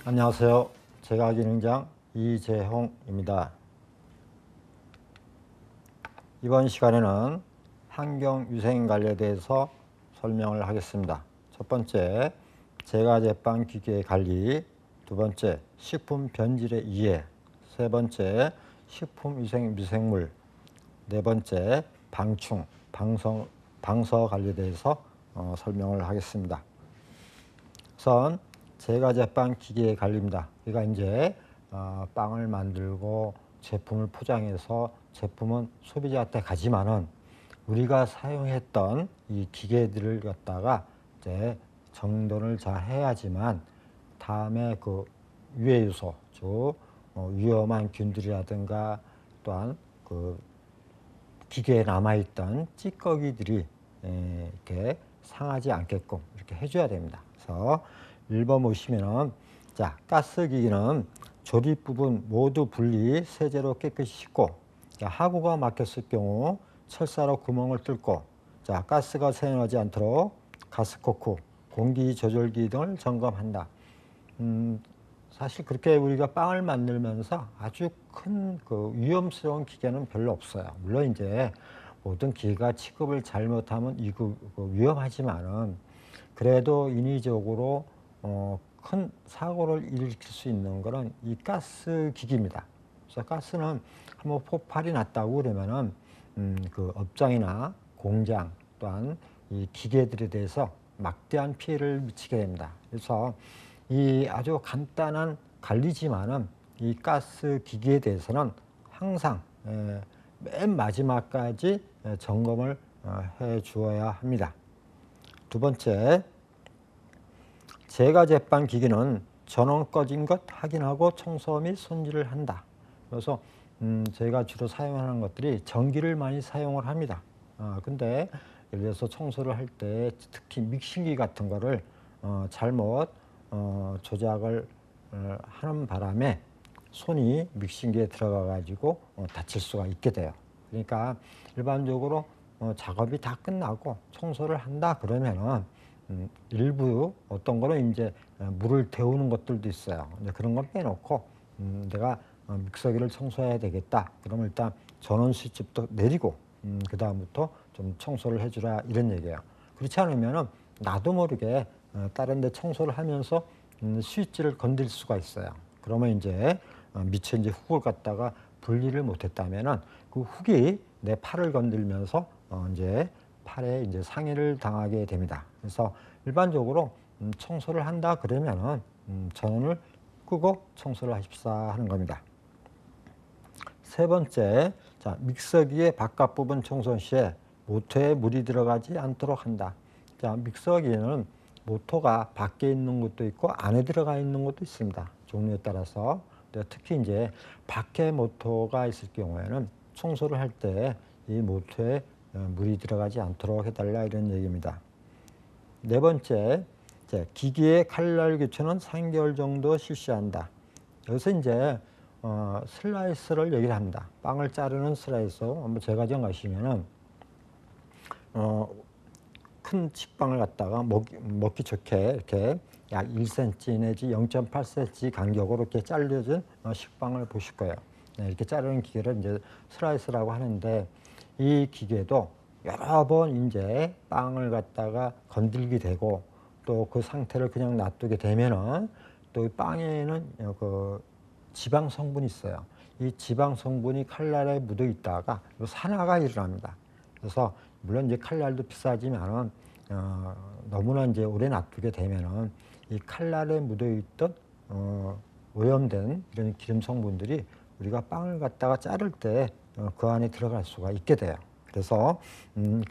안녕하세요. 제과기능장 이재홍입니다. 이번 시간에는 환경위생관리에 대해서 설명을 하겠습니다. 첫 번째, 제과제빵 기계 관리, 두 번째, 식품 변질의 이해, 세 번째, 식품위생 미생물, 네 번째, 방충, 방서 관리에 대해서 설명을 하겠습니다. 우선 제과제빵 기계 관리입니다. 그러니까 이제 빵을 만들고 제품을 포장해서 제품은 소비자한테 가지만은 우리가 사용했던 이 기계들을 갖다가 이제 정돈을 잘 해야지만 다음에 그 유해 요소, 즉 위험한 균들이라든가 또한 그 기계에 남아있던 찌꺼기들이 이렇게 상하지 않게끔 이렇게 해줘야 됩니다. 그래서 1번 보시면은, 자, 가스기기는 조립 부분 모두 분리 세제로 깨끗이 씻고, 자, 하구가 막혔을 경우 철사로 구멍을 뚫고, 자, 가스가 새어나오지 않도록 가스코크, 공기 조절기 등을 점검한다. 사실 그렇게 우리가 빵을 만들면서 아주 큰 그 위험스러운 기계는 별로 없어요. 물론 이제 모든 기계가 취급을 잘못하면 이거 위험하지만은 그래도 인위적으로 큰 사고를 일으킬 수 있는 거는 이 가스 기기입니다. 그래서 가스는 한번 폭발이 났다고 그러면은 그 업장이나 공장 또한 이 기계들에 대해서 막대한 피해를 미치게 됩니다. 그래서 이 아주 간단한 관리지만은 이 가스 기기에 대해서는 항상 맨 마지막까지 점검을 해 주어야 합니다. 두 번째, 제과제빵 기기는 전원 꺼진 것 확인하고 청소 및 손질을 한다. 그래서 저희가 주로 사용하는 것들이 전기를 많이 사용을 합니다. 근데 예를 들어서 청소를 할 때 특히 믹싱기 같은 거를 잘못 조작을 하는 바람에 손이 믹싱기에 들어가 가지고 다칠 수가 있게 돼요. 그러니까 일반적으로 작업이 다 끝나고 청소를 한다 그러면은 일부 어떤 거는 이제 물을 데우는 것들도 있어요. 근데 그런 건 빼놓고 내가 믹서기를 청소해야 되겠다. 그러면 일단 전원 스위치부터 내리고 그 다음부터 좀 청소를 해주라 이런 얘기예요. 그렇지 않으면은 나도 모르게 다른 데 청소를 하면서 스위치를 건들 수가 있어요. 그러면 이제 미처 이제 훅을 갖다가 분리를 못했다면은 그 훅이 내 팔을 건들면서 이제 팔에 이제 상해를 당하게 됩니다. 그래서 일반적으로 청소를 한다 그러면은 전원을 끄고 청소를 하십사 하는 겁니다. 세 번째, 자, 믹서기의 바깥 부분 청소 시에 모터에 물이 들어가지 않도록 한다. 자, 믹서기는 모터가 밖에 있는 것도 있고 안에 들어가 있는 것도 있습니다. 종류에 따라서. 특히 이제 밖에 모터가 있을 경우에는 청소를 할 때 이 모터에 물이 들어가지 않도록 해달라 이런 얘기입니다. 네 번째, 기기의 칼날 교체는 3개월 정도 실시한다. 여기서 이제 슬라이스를 얘기를 합니다. 빵을 자르는 슬라이서. 한번 제과점 가시면은 큰 식빵을 갖다가 먹기 좋게 이렇게 약 1cm 내지 0.8cm 간격으로 이렇게 잘려진 식빵을 보실 거예요. 네, 이렇게 자르는 기계를 이제 슬라이스라고 하는데 이 기계도 여러 번 이제 빵을 갖다가 건들게 되고 또 그 상태를 그냥 놔두게 되면은 또 빵에는 그 지방 성분이 있어요. 이 지방 성분이 칼날에 묻어 있다가 산화가 일어납니다. 그래서 물론 이제 칼날도 비싸지만은 너무나 이제 오래 놔두게 되면은 이 칼날에 묻어 있던 오염된 이런 기름 성분들이 우리가 빵을 갖다가 자를 때 그 안에 들어갈 수가 있게 돼요. 그래서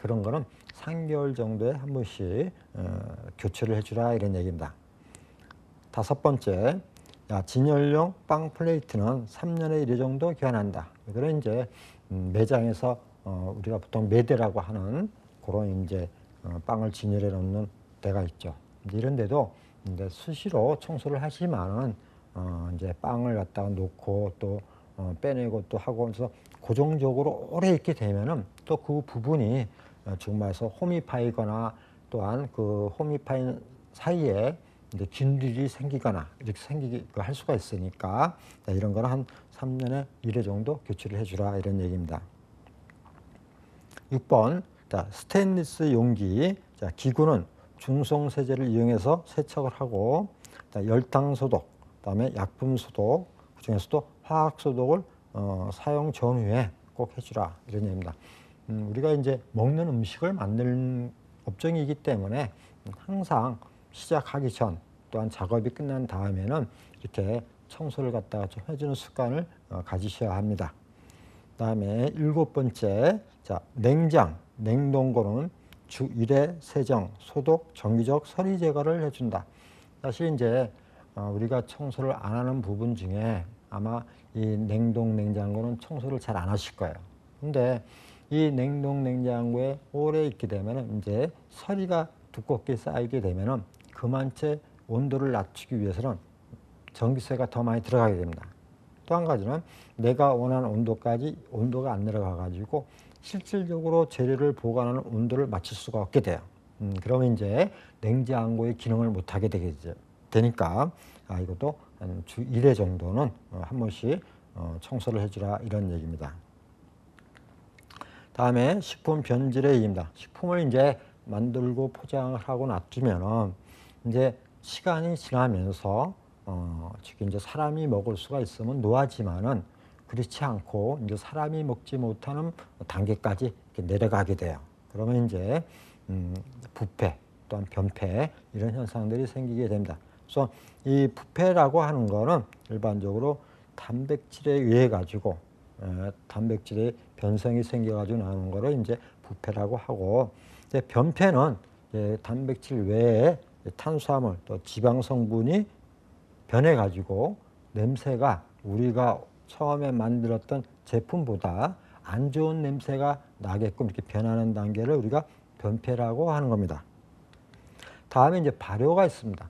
그런 거는 3개월 정도에 한 번씩 교체를 해주라 이런 얘기입니다. 다섯 번째, 진열용 빵 플레이트는 3년에 1회 정도 교환한다. 그런 이제 매장에서 우리가 보통 매대라고 하는 그런 이제 빵을 진열해 놓는 데가 있죠. 이제 이런 데도 이제 수시로 청소를 하시면은 이제 빵을 갖다가 놓고 또 빼내고 또 하고 해서 고정적으로 오래 있게 되면은 또 그 부분이 정말서 홈이 파이거나 또한 그 홈이 파인 사이에 이제 균들이 생기거나 이렇게 생기게 할 수가 있으니까 이런 거는 한 3년에 1회 정도 교체를 해주라 이런 얘기입니다. 6번 스테인리스 용기. 기구는 중성 세제를 이용해서 세척을 하고 열탕 소독, 그다음에 약품 소독, 그중에서도 화학 소독을 사용 전후에 꼭 해주라 이런 얘기입니다. 우리가 이제 먹는 음식을 만드는 업종이기 때문에 항상 시작하기 전 또한 작업이 끝난 다음에는 이렇게 청소를 갖다가 좀 해주는 습관을 가지셔야 합니다. 그다음에 7번째, 냉동고는 주 1회 세정, 소독, 정기적 서리 제거를 해준다. 사실 이제 우리가 청소를 안 하는 부분 중에 아마 이 냉동냉장고는 청소를 잘 안 하실 거예요. 근데 이 냉동냉장고에 오래 있게 되면 이제 서리가 두껍게 쌓이게 되면은 그만치 온도를 낮추기 위해서는 전기세가 더 많이 들어가게 됩니다. 또 한 가지는 내가 원하는 온도가 안 내려가 가지고 실질적으로 재료를 보관하는 온도를 맞출 수가 없게 돼요. 그러면 이제 냉장고의 기능을 못 하게 되니까 이것도 한 주 1회 정도는 한 번씩 청소를 해주라 이런 얘기입니다. 다음에 식품 변질의 얘기입니다. 식품을 이제 만들고 포장을 하고 놔두면은 이제 시간이 지나면서 지금 이제 사람이 먹을 수가 있으면 노하지만은 그렇지 않고 이제 사람이 먹지 못하는 단계까지 이렇게 내려가게 돼요. 그러면 이제 부패 또한 변폐 이런 현상들이 생기게 됩니다. 그래서 이 부패라고 하는 거는 일반적으로 단백질에 의해 가지고 단백질의 변성이 생겨가지고 나오는 거를 이제 부패라고 하고, 이제 변폐는 단백질 외에 탄수화물 또 지방 성분이 변해가지고 냄새가 우리가 처음에 만들었던 제품보다 안 좋은 냄새가 나게끔 이렇게 변하는 단계를 우리가 변폐라고 하는 겁니다. 다음에 이제 발효가 있습니다.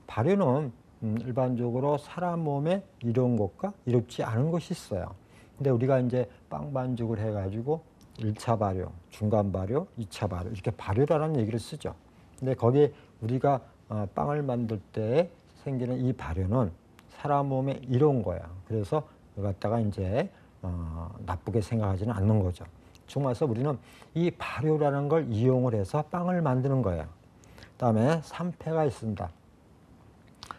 발효는 일반적으로 사람 몸에 이로운 것과 이롭지 않은 것이 있어요. 근데 우리가 이제 빵 반죽을 해가지고 1차 발효, 중간 발효, 2차 발효 이렇게 발효라는 얘기를 쓰죠. 근데 거기에 우리가 빵을 만들 때 생기는 이 발효는 사람 몸에 이로운 거야. 그래서 이걸 갖다가 이제 나쁘게 생각하지는 않는 거죠. 정말서 우리는 이 발효라는 걸 이용을 해서 빵을 만드는 거예요. 그다음에 산패가 있습니다.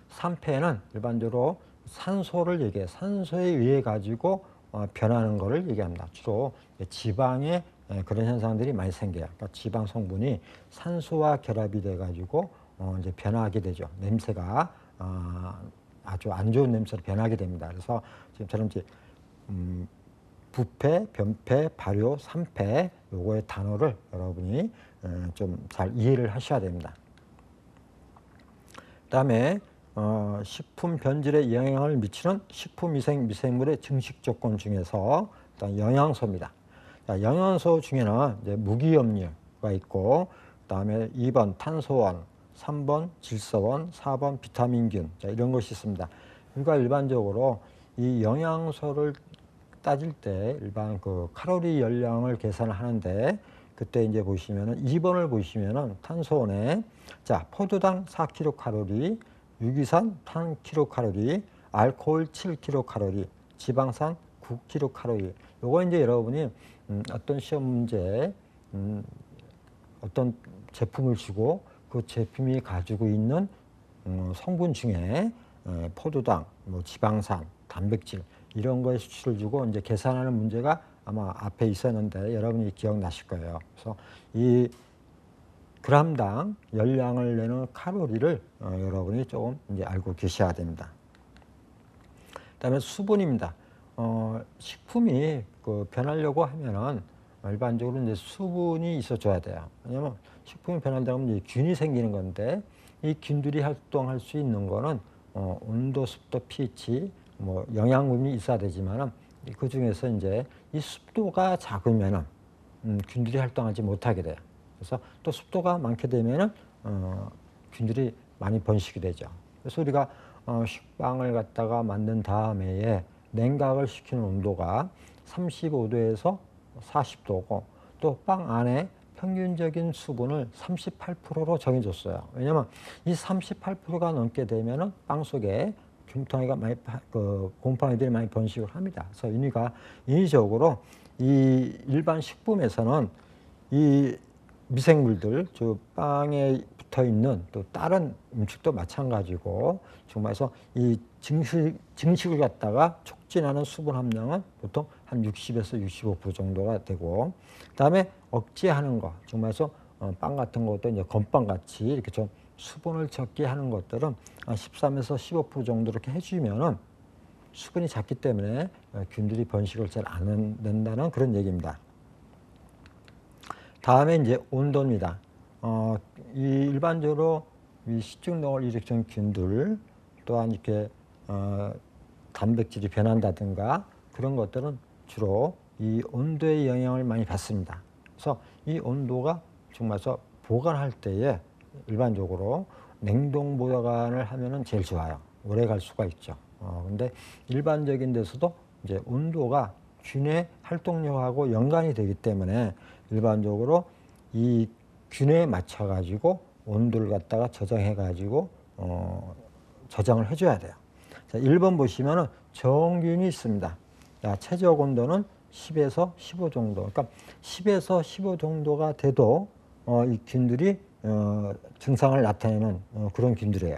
산패는 일반적으로 산소를 얘기해. 산소에 의해 가지고 변하는 것을 얘기합니다. 주로 지방의 그런 현상들이 많이 생겨요. 그러니까 지방 성분이 산소와 결합이 돼 가지고 이제 변하게 되죠. 냄새가 아주 안 좋은 냄새로 변하게 됩니다. 그래서 지금처럼 이제 부패, 변패, 발효, 산패 요거의 단어를 여러분이 좀 잘 이해를 하셔야 됩니다. 그다음에 식품 변질에 영향을 미치는 식품위생 미생물의 증식 조건 중에서 일단 영양소입니다. 영양소 중에는 이제 무기염료가 있고, 그다음에 2번 탄소원, 3번 질소원, 4번 비타민균 이런 것이 있습니다. 그러니까 일반적으로 이 영양소를 따질 때 일반 그 칼로리 열량을 계산을 하는데, 그때 이제 보시면은 2번을 보시면은 탄소원에 포도당 4kcal, 유기산 1kcal, 알코올 7kcal, 지방산 9kcal. 요거 이제 여러분이 어떤 시험 문제에 어떤 제품을 주고 그 제품이 가지고 있는 성분 중에 포도당, 뭐 지방산, 단백질 이런 거에 수치를 주고 이제 계산하는 문제가 아마 앞에 있었는데 여러분이 기억나실 거예요. 그래서 이 그람당 열량을 내는 칼로리를 여러분이 조금 이제 알고 계셔야 됩니다. 그다음에 수분입니다. 식품이 변하려고 하면은 일반적으로 이제 수분이 있어줘야 돼요. 왜냐면 식품이 변한다고 하면 이제 균이 생기는 건데, 이 균들이 활동할 수 있는 거는 온도, 습도, pH, 뭐 영양분이 있어야 되지만은 그 중에서 이제 이 습도가 작으면은 균들이 활동하지 못하게 돼요. 그래서 또 습도가 많게 되면은 균들이 많이 번식이 되죠. 그래서 우리가 식빵을 갖다가 만든 다음에 냉각을 시키는 온도가 35도에서 40도고, 또 빵 안에 평균적인 수분을 38%로 정해줬어요. 왜냐하면 이 38%가 넘게 되면은 빵 속에 균통이가 많이 곰팡이들이 많이 번식을 합니다. 그래서 인위적으로 이 일반 식품에서는 이 미생물들, 저 빵에 붙어 있는 또 다른 음식도 마찬가지고, 정말서 이 증식을 갖다가 촉진하는 수분 함량은 보통 한 60에서 65% 정도가 되고, 그다음에 억제하는 거, 정말서 빵 같은 것도 이제 건빵 같이 이렇게 좀 수분을 적게 하는 것들은 한 13에서 15% 정도 이렇게 해주면은 수분이 작기 때문에 균들이 번식을 잘 안 된다는 그런 얘기입니다. 다음에 이제 온도입니다. 이 일반적으로 이 식중독을 일으키는 균들, 또한 이렇게 단백질이 변한다든가 그런 것들은 주로 이 온도의 영향을 많이 받습니다. 그래서 이 온도가 정말서 보관할 때에 일반적으로 냉동 보관을 하면은 제일 좋아요. 오래 갈 수가 있죠. 근데 일반적인 데서도 이제 온도가 균의 활동력하고 연관이 되기 때문에 일반적으로 이 균에 맞춰 가지고 온도를 갖다가 저장해 가지고 저장을 해줘야 돼요. 자, 1번 보시면은 정균이 있습니다. 자, 최적 온도는 10에서 15 정도. 그러니까 10에서 15 정도가 돼도 이 균들이 증상을 나타내는 그런 균들이에요.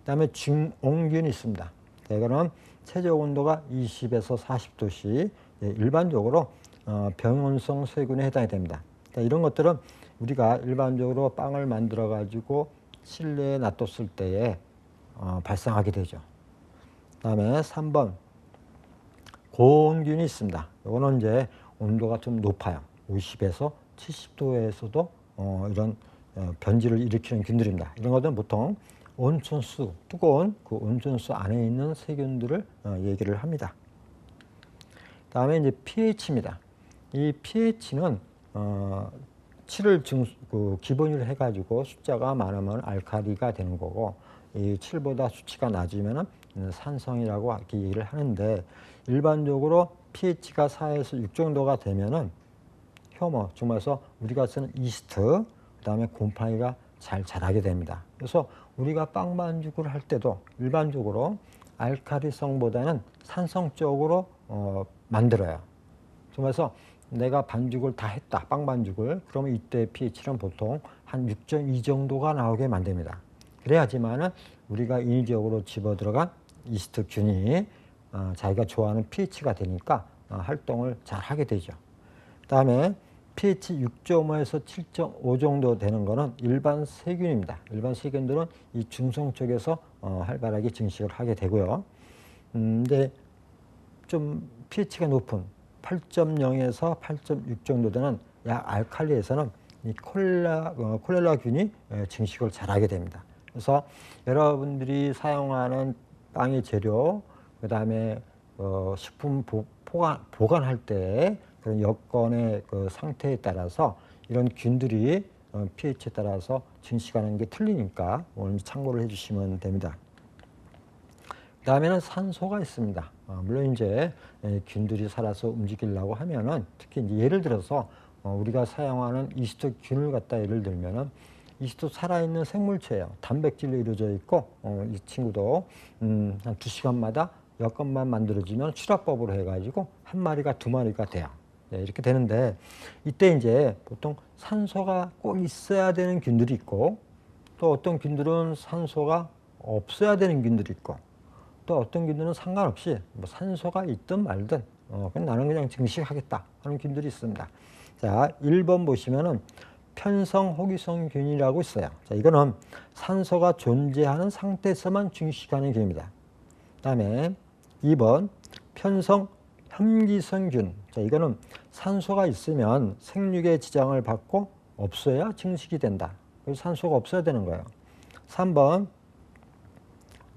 그다음에 중온균이 있습니다. 자, 이거는 최적 온도가 20에서 40도씨 일반적으로 병원성 세균에 해당이 됩니다. 자, 이런 것들은 우리가 일반적으로 빵을 만들어 가지고 실내에 놔뒀을 때에 발생하게 되죠. 그다음에 3번 고온균이 있습니다. 이거는 이제 온도가 좀 높아요. 50에서 70도에서도 이런 변질을 일으키는 균들입니다. 이런 것들은 보통 온천수, 뜨거운 그 온천수 안에 있는 세균들을 얘기를 합니다. 다음에 이제 pH입니다. 이 pH는 7을 기본으로 해가지고 숫자가 많으면 알칼리가 되는 거고, 이 7보다 수치가 낮으면 산성이라고 이렇게 얘기를 하는데, 일반적으로 pH가 4에서 6 정도가 되면은 효모, 정말서 우리가 쓰는 이스트, 그다음에 곰팡이가 잘 자라게 됩니다. 그래서 우리가 빵 반죽을 할 때도 일반적으로 알칼리성보다는 산성 쪽으로 만들어요. 그래서 내가 반죽을 다 했다, 빵 반죽을. 그러면 이때 pH는 보통 한 6.2 정도가 나오게 만듭니다. 그래야지만은 우리가 인위적으로 집어들어간 이스트 균이 자기가 좋아하는 pH가 되니까 활동을 잘 하게 되죠. 그 다음에 pH 6.5에서 7.5 정도 되는 거는 일반 세균입니다. 일반 세균들은 이 중성 쪽에서 활발하게 증식을 하게 되고요. 근데 좀 pH가 높은 8.0에서 8.6 정도 되는 약 알칼리에서는 이 콜레라균이 증식을 잘하게 됩니다. 그래서 여러분들이 사용하는 빵의 재료, 그 다음에 식품 보관할 때 그런 여건의 그 상태에 따라서 이런 균들이 pH에 따라서 증식하는 게 틀리니까 오늘 참고를 해주시면 됩니다. 다음에는 산소가 있습니다. 물론 이제 균들이 살아서 움직이려고 하면은, 특히 이제 예를 들어서 우리가 사용하는 이스트 균을 갖다 예를 들면은, 이스트 살아있는 생물체예요. 단백질로 이루어져 있고 이 친구도 한 2시간마다 여건만 만들어지면 출하법으로 해가지고 한 마리가 2마리가 돼요. 네, 이렇게 되는데, 이때 이제 보통 산소가 꼭 있어야 되는 균들이 있고, 또 어떤 균들은 산소가 없어야 되는 균들이 있고, 또 어떤 균들은 상관없이 뭐 산소가 있든 말든 그냥 나는 그냥 증식하겠다 하는 균들이 있습니다. 자, 1번 보시면은 편성 호기성균이라고 있어요. 자, 이거는 산소가 존재하는 상태에서만 증식하는 균입니다. 그다음에 2번 편성 혐기성균. 자, 이거는 산소가 있으면 생육에 지장을 받고 없어야 증식이 된다. 그래서 산소가 없어야 되는 거예요. 3번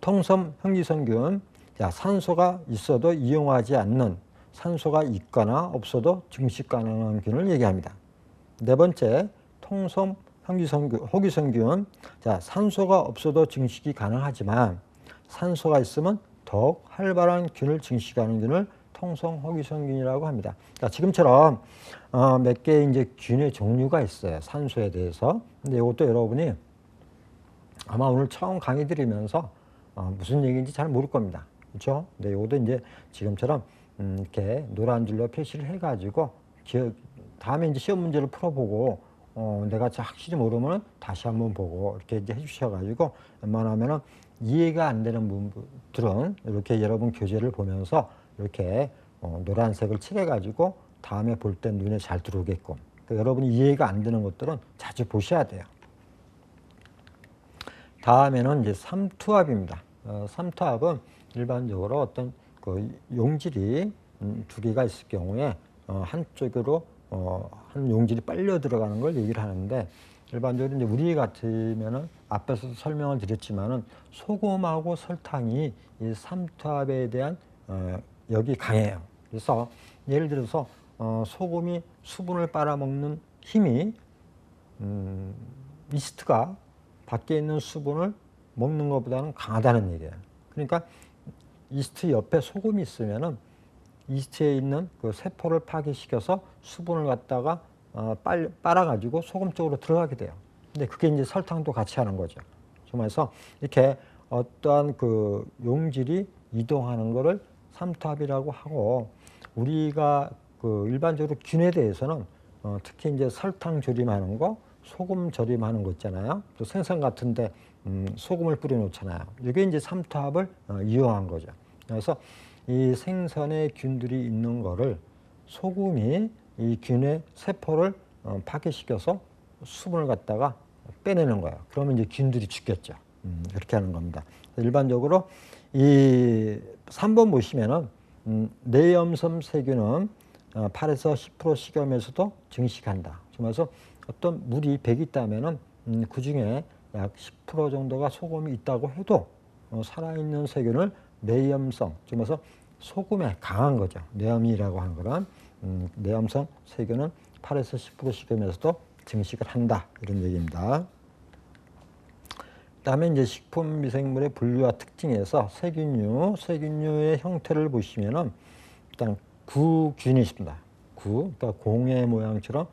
통섬 혐기성균. 자, 산소가 있어도 이용하지 않는, 산소가 있거나 없어도 증식 가능한 균을 얘기합니다. 네 번째 통섬 호기성균. 자, 산소가 없어도 증식이 가능하지만 산소가 있으면 더욱 활발한 균을 증식하는 균을 통성 허기성균이라고 합니다. 자, 지금처럼 몇 개의 이제 균의 종류가 있어요. 산소에 대해서. 근데 이것도 여러분이 아마 오늘 처음 강의 들으면서 무슨 얘기인지 잘 모를 겁니다. 그렇죠? 근데 이것도 이제 지금처럼 이렇게 노란 줄로 표시를 해가지고 다음에 이제 시험 문제를 풀어보고 내가 확실히 모르면 다시 한번 보고 이렇게 이제 해주셔가지고 웬만하면은 이해가 안 되는 부분들은 이렇게 여러분 교재를 보면서 이렇게 노란색을 칠해가지고 다음에 볼 때 눈에 잘 들어오게끔. 그러니까 여러분이 이해가 안 되는 것들은 자주 보셔야 돼요. 다음에는 이제 삼투압입니다. 삼투압은 일반적으로 어떤 그 용질이 두 개가 있을 경우에 한쪽으로 한 용질이 빨려 들어가는 걸 얘기를 하는데, 일반적으로 이제 우리 같으면은 앞에서도 설명을 드렸지만은 소금하고 설탕이 이 삼투압에 대한 역이 강해요. 그래서 예를 들어서 소금이 수분을 빨아먹는 힘이 이스트가 밖에 있는 수분을 먹는 것보다는 강하다는 얘기예요. 그러니까 이스트 옆에 소금이 있으면은 이스트에 있는 그 세포를 파괴시켜서 수분을 갖다가 빨아가지고 소금 쪽으로 들어가게 돼요. 근데 그게 이제 설탕도 같이 하는 거죠. 그래서 이렇게 어떠한 그 용질이 이동하는 거를 삼투압이라고 하고, 우리가 그 일반적으로 균에 대해서는 특히 이제 설탕 조림하는 거, 소금 절임하는 거 있잖아요. 또 생선 같은데 소금을 뿌려 놓잖아요. 이게 이제 삼투압을 이용한 거죠. 그래서 이 생선에 균들이 있는 거를 소금이 이 균의 세포를 파괴시켜서 수분을 갖다가 빼내는 거예요. 그러면 이제 균들이 죽겠죠. 그렇게 하는 겁니다. 일반적으로 이 3번 보시면은 내염성 세균은 8에서 10% 식염에서도 증식한다. 그래서 어떤 물이 100 있다면은 그 중에 약 10% 정도가 소금이 있다고 해도 살아있는 세균을 내염성, 그래서 소금에 강한 거죠. 내염이라고 하는 거는 내염성 세균은 8에서 10% 식염에서도 증식을 한다, 이런 얘기입니다. 그다음에 이제 식품 미생물의 분류와 특징에서 세균류의 형태를 보시면은 일단 구균이 있습니다. 그러니까 공의 모양처럼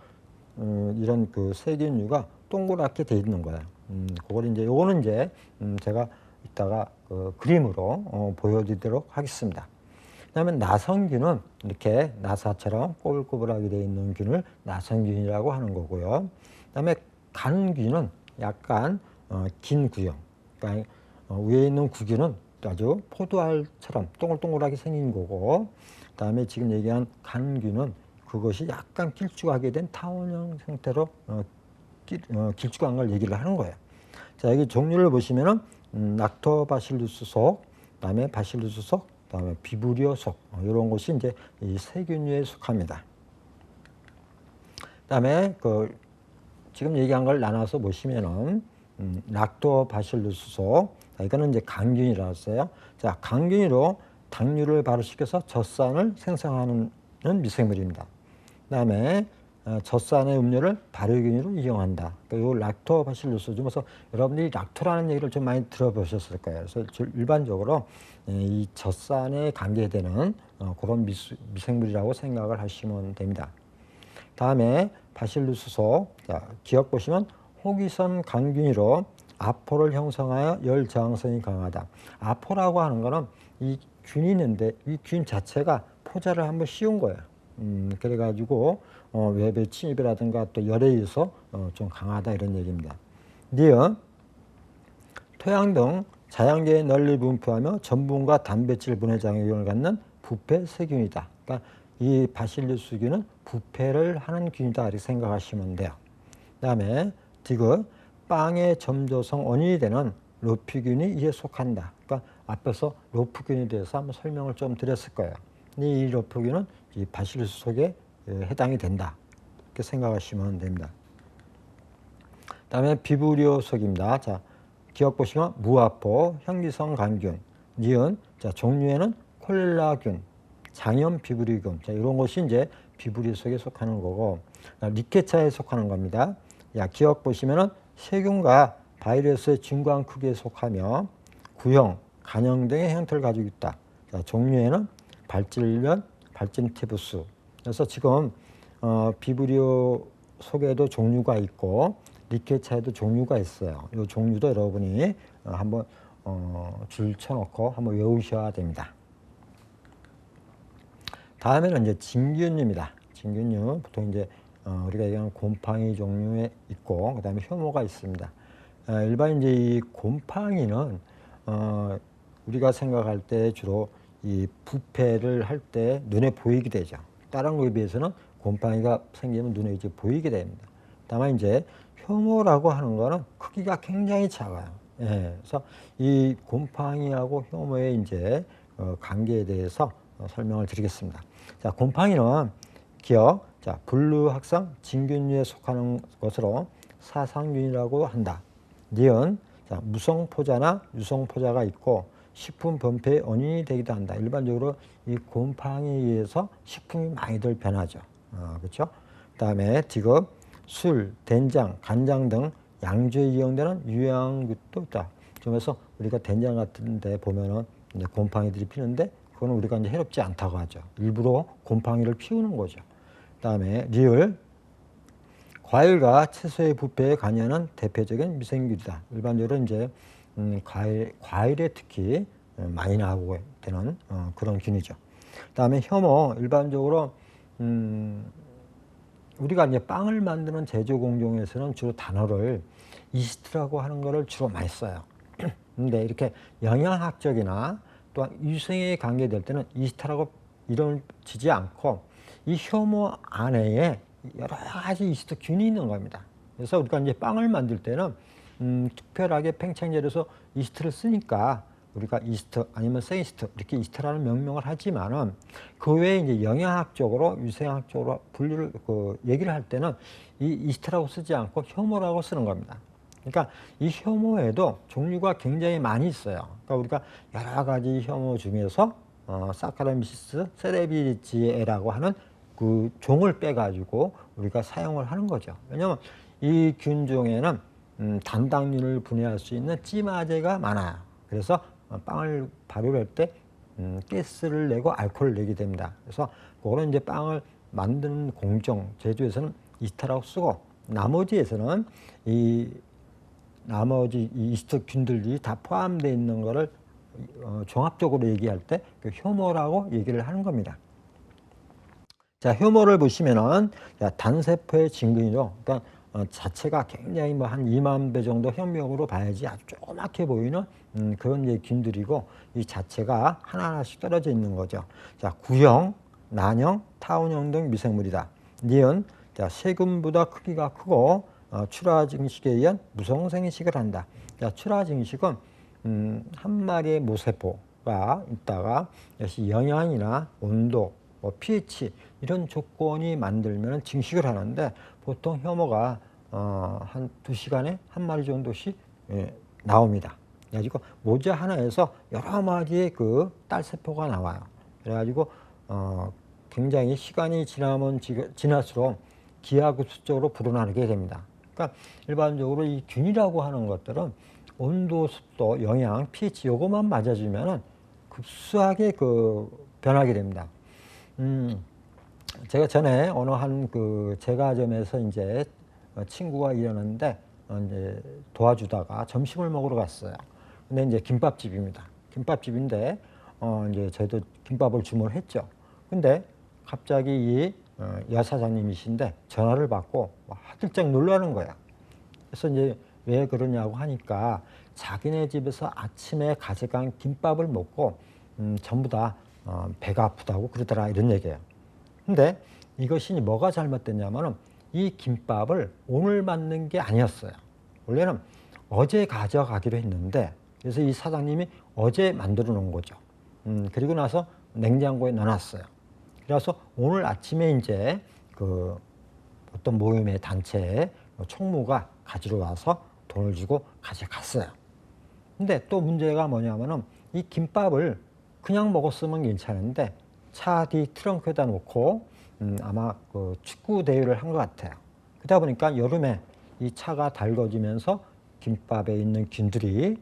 이런 그 세균류가 동그랗게 돼 있는 거예요. 그걸 이제 요거는 이제 제가 이따가 그 그림으로 보여드리도록 하겠습니다. 그다음에 나성균은 이렇게 나사처럼 꼬불꼬불하게 되어 있는 균을 나성균이라고 하는 거고요. 그다음에 간균은 약간 긴 구형, 그러니까 위에 있는 구균은 아주 포도알처럼 동글동글하게 생긴 거고, 그다음에 지금 얘기한 간균은 그것이 약간 길쭉하게 된 타원형 형태로 길쭉한 걸 얘기를 하는 거예요. 자, 여기 종류를 보시면은 락토바실루스 속, 그다음에 바실루스 속, 그다음에 비브리오 속, 이런 것이 이제 이 세균류에 속합니다. 그다음에 그 지금 얘기한 걸 나눠서 보시면은 락토바실루스 속, 이거는 이제 강균이라고 했어요. 자, 강균으로 당류를 발효시켜서 젖산을 생성하는 미생물입니다. 그다음에 젖산의 음료를 발효균으로 이용한다. 그러니까 이 락토바실루스 중에서 여러분들이 락토라는 얘기를 좀 많이 들어보셨을 거예요. 그래서 일반적으로 이 젖산에 관계되는 그런 미생물이라고 생각을 하시면 됩니다. 다음에 바실루스 속, 자, 기억 보시면 호기선 강균으로 아포를 형성하여 열 저항성이 강하다. 아포라고 하는 거는 이 균이 있는데 이 균 자체가 포자를 한번 씌운 거예요. 그래가지고 외부의 침입이라든가 또 열에 의해서 좀 강하다, 이런 얘기입니다. 니은 토양 등 자연계에 널리 분포하며 전분과 단백질 분해 작용을 갖는 부패 세균이다. 그러니까 이 바실루스균은 부패를 하는 균이다, 이렇게 생각하시면 돼요. 그다음에 디귿 빵의 점조성 원인이 되는 로피균이 이에 속한다. 그러니까 앞에서 로프균에 대해서 한번 설명을 좀 드렸을 거예요. 이 로프균은 이 바실루스 속에 해당이 된다, 이렇게 생각하시면 됩니다. 그다음에 비브리오 속입니다. 자, 기억 보시면 무아포, 현기성 간균, 니은, 자, 종류에는 콜레라균, 장염 비브리균, 자, 이런 것이 이제 비브리오 속에 속하는 거고, 리케차에 속하는 겁니다. 야, 기억 보시면은 세균과 바이러스의 진광 크기에 속하며 구형, 간형 등의 형태를 가지고 있다. 자, 종류에는 발질면, 발진티부스. 그래서 지금 비브리오 속에도 종류가 있고 리케차에도 종류가 있어요. 이 종류도 여러분이 한번 줄 쳐놓고 한번 외우셔야 됩니다. 다음에는 이제 진균류입니다. 진균류 보통 이제 우리가 얘기하는 곰팡이 종류에 있고 그다음에 효모가 있습니다. 일반 이제 이 곰팡이는 우리가 생각할 때 주로 이 부패를 할 때 눈에 보이게 되죠. 다른 거에 비해서는 곰팡이가 생기면 눈에 이제 보이게 됩니다. 다만 이제 효모라고 하는 거는 크기가 굉장히 작아요. 예, 그래서 이 곰팡이하고 효모의 이제 관계에 대해서 설명을 드리겠습니다. 자, 곰팡이는 기억, 자, 분류학상 진균류에 속하는 것으로 사상균이라고 한다. 니은, 자, 무성포자나 유성포자가 있고 식품 범죄의 원인이 되기도 한다. 일반적으로 이 곰팡이에 의해서 식품이 많이들 변하죠. 그렇죠? 그다음에 디귿, 술, 된장, 간장 등 양주에 이용되는 유해한것도 있다. 그래서 우리가 된장 같은 데 보면은 이제 곰팡이들이 피는데 그거는 우리가 이제 해롭지 않다고 하죠. 일부러 곰팡이를 피우는 거죠. 그다음에 리을, 과일과 채소의 부패에 관여하는 대표적인 미생균이다. 일반적으로 이제 과일에 특히 많이 나오게 되는 그런 균이죠. 그다음에 효모, 일반적으로 우리가 이제 빵을 만드는 제조 공정에서는 주로 단어를 이스트라고 하는 거를 주로 많이 써요. 근데 이렇게 영양학적이나 또한 위생에 관계될 때는 이스트라고 이름을 지지 않고 이 효모 안에 여러 가지 이스트 균이 있는 겁니다. 그래서 우리가 이제 빵을 만들 때는 특별하게 팽창제로서 이스트를 쓰니까 우리가 이스트 아니면 생이스트 이렇게 이스트라는 명명을 하지만은 그 외에 이제 영양학적으로 위생학적으로 분류를 얘기를 할 때는 이 이스트라고 쓰지 않고 효모라고 쓰는 겁니다. 그러니까 이 효모에도 종류가 굉장히 많이 있어요. 그러니까 우리가 여러 가지 효모 중에서 사카라미시스 세레비지에라고 하는 그 종을 빼가지고 우리가 사용을 하는 거죠. 왜냐하면 이 균종에는 단당류를 분해할 수 있는 찌마제가 많아요. 그래서 빵을 발효할 때 가스를 내고 알코올을 내게 됩니다. 그래서 그거는 이제 빵을 만드는 공정 제조에서는 이스트라고 쓰고 나머지에서는 나머지 이 이스트 균들이 다 포함되어 있는 거를 종합적으로 얘기할 때 그 효모라고 얘기를 하는 겁니다. 자, 효모를 보시면은 단세포의 진균이죠. 그러니까 자체가 굉장히 뭐 한 2만 배 정도 현미경으로 봐야지 아주 조그맣게 보이는 그런 이제 균들이고 이 자체가 하나하나씩 떨어져 있는 거죠. 자, 구형, 난형, 타원형 등 미생물이다. 니은, 자, 세균보다 크기가 크고 출하 증식에 의한 무성생식을 한다. 자, 출하 증식은 한 마리의 모세포가 있다가 역시 영양이나 온도, pH 이런 조건이 만들면 증식을 하는데 보통 효모가 한 2시간에 한 마리 정도씩 나옵니다. 그래가지고 모자 하나에서 여러 마리의 그 딸세포가 나와요. 그래가지고 굉장히 시간이 지날수록 기하급수적으로 불어나게 됩니다. 그러니까 일반적으로 이 균이라고 하는 것들은 온도, 습도, 영양, pH 요것만 맞아주면은 급수하게 변하게 됩니다. 제가 전에 어느 한 제과점에서 이제 친구가 일하는데 이제 도와주다가 점심을 먹으러 갔어요. 근데 이제 김밥집입니다. 김밥집인데 이제 저희도 김밥을 주문을 했죠. 근데 갑자기 이 여사장님이신데 전화를 받고 화들짝 놀라는 거야. 그래서 이제 왜 그러냐고 하니까 자기네 집에서 아침에 가져간 김밥을 먹고 전부 다 배가 아프다고 그러더라 이런 얘기예요. 근데 이것이 뭐가 잘못됐냐면은 이 김밥을 오늘 만든 게 아니었어요. 원래는 어제 가져가기로 했는데 그래서 이 사장님이 어제 만들어 놓은 거죠. 그리고 나서 냉장고에 넣어놨어요. 그래서 오늘 아침에 이제 어떤 모임의 단체의 총무가 가지러 와서 돈을 주고 가져갔어요. 근데 또 문제가 뭐냐면은 이 김밥을 그냥 먹었으면 괜찮은데 차 뒤 트렁크에다 놓고 아마 축구 대회를 한 것 같아요. 그러다 보니까 여름에 이 차가 달궈지면서 김밥에 있는 균들이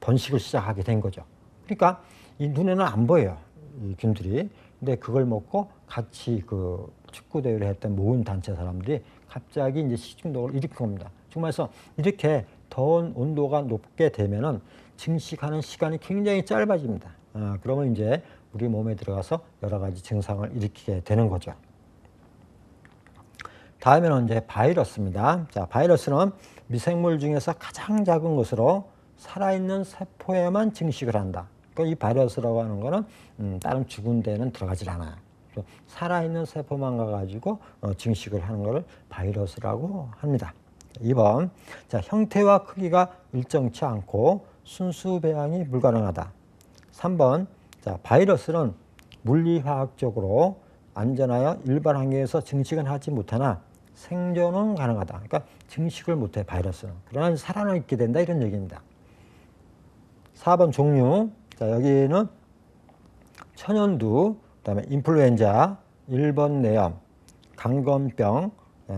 번식을 시작하게 된 거죠. 그러니까 이 눈에는 안 보여요. 이 균들이. 근데 그걸 먹고 같이 그 축구 대회를 했던 모은 단체 사람들이 갑자기 이제 식중독을 일으킨 겁니다. 정말 해서 이렇게 더운 온도가 높게 되면은 증식하는 시간이 굉장히 짧아집니다. 그러면 이제 우리 몸에 들어가서 여러 가지 증상을 일으키게 되는 거죠. 다음에는 이제 바이러스입니다. 자, 바이러스는 미생물 중에서 가장 작은 것으로 살아있는 세포에만 증식을 한다. 그러니까 이 바이러스라고 하는 거는 다른 죽은 데는 들어가질 않아요. 살아있는 세포만 가가지고 증식을 하는 것을 바이러스라고 합니다. 2번, 자, 형태와 크기가 일정치 않고 순수 배양이 불가능하다. 3번, 자, 바이러스는 물리화학적으로 안전하여 일반 환경에서 증식은 하지 못하나 생존은 가능하다. 그러니까 증식을 못해 바이러스는. 그러나 살아남게 된다 이런 얘기입니다. 4번 종류. 자, 여기는 천연두, 그다음에 인플루엔자, 일본 뇌염, 강건병,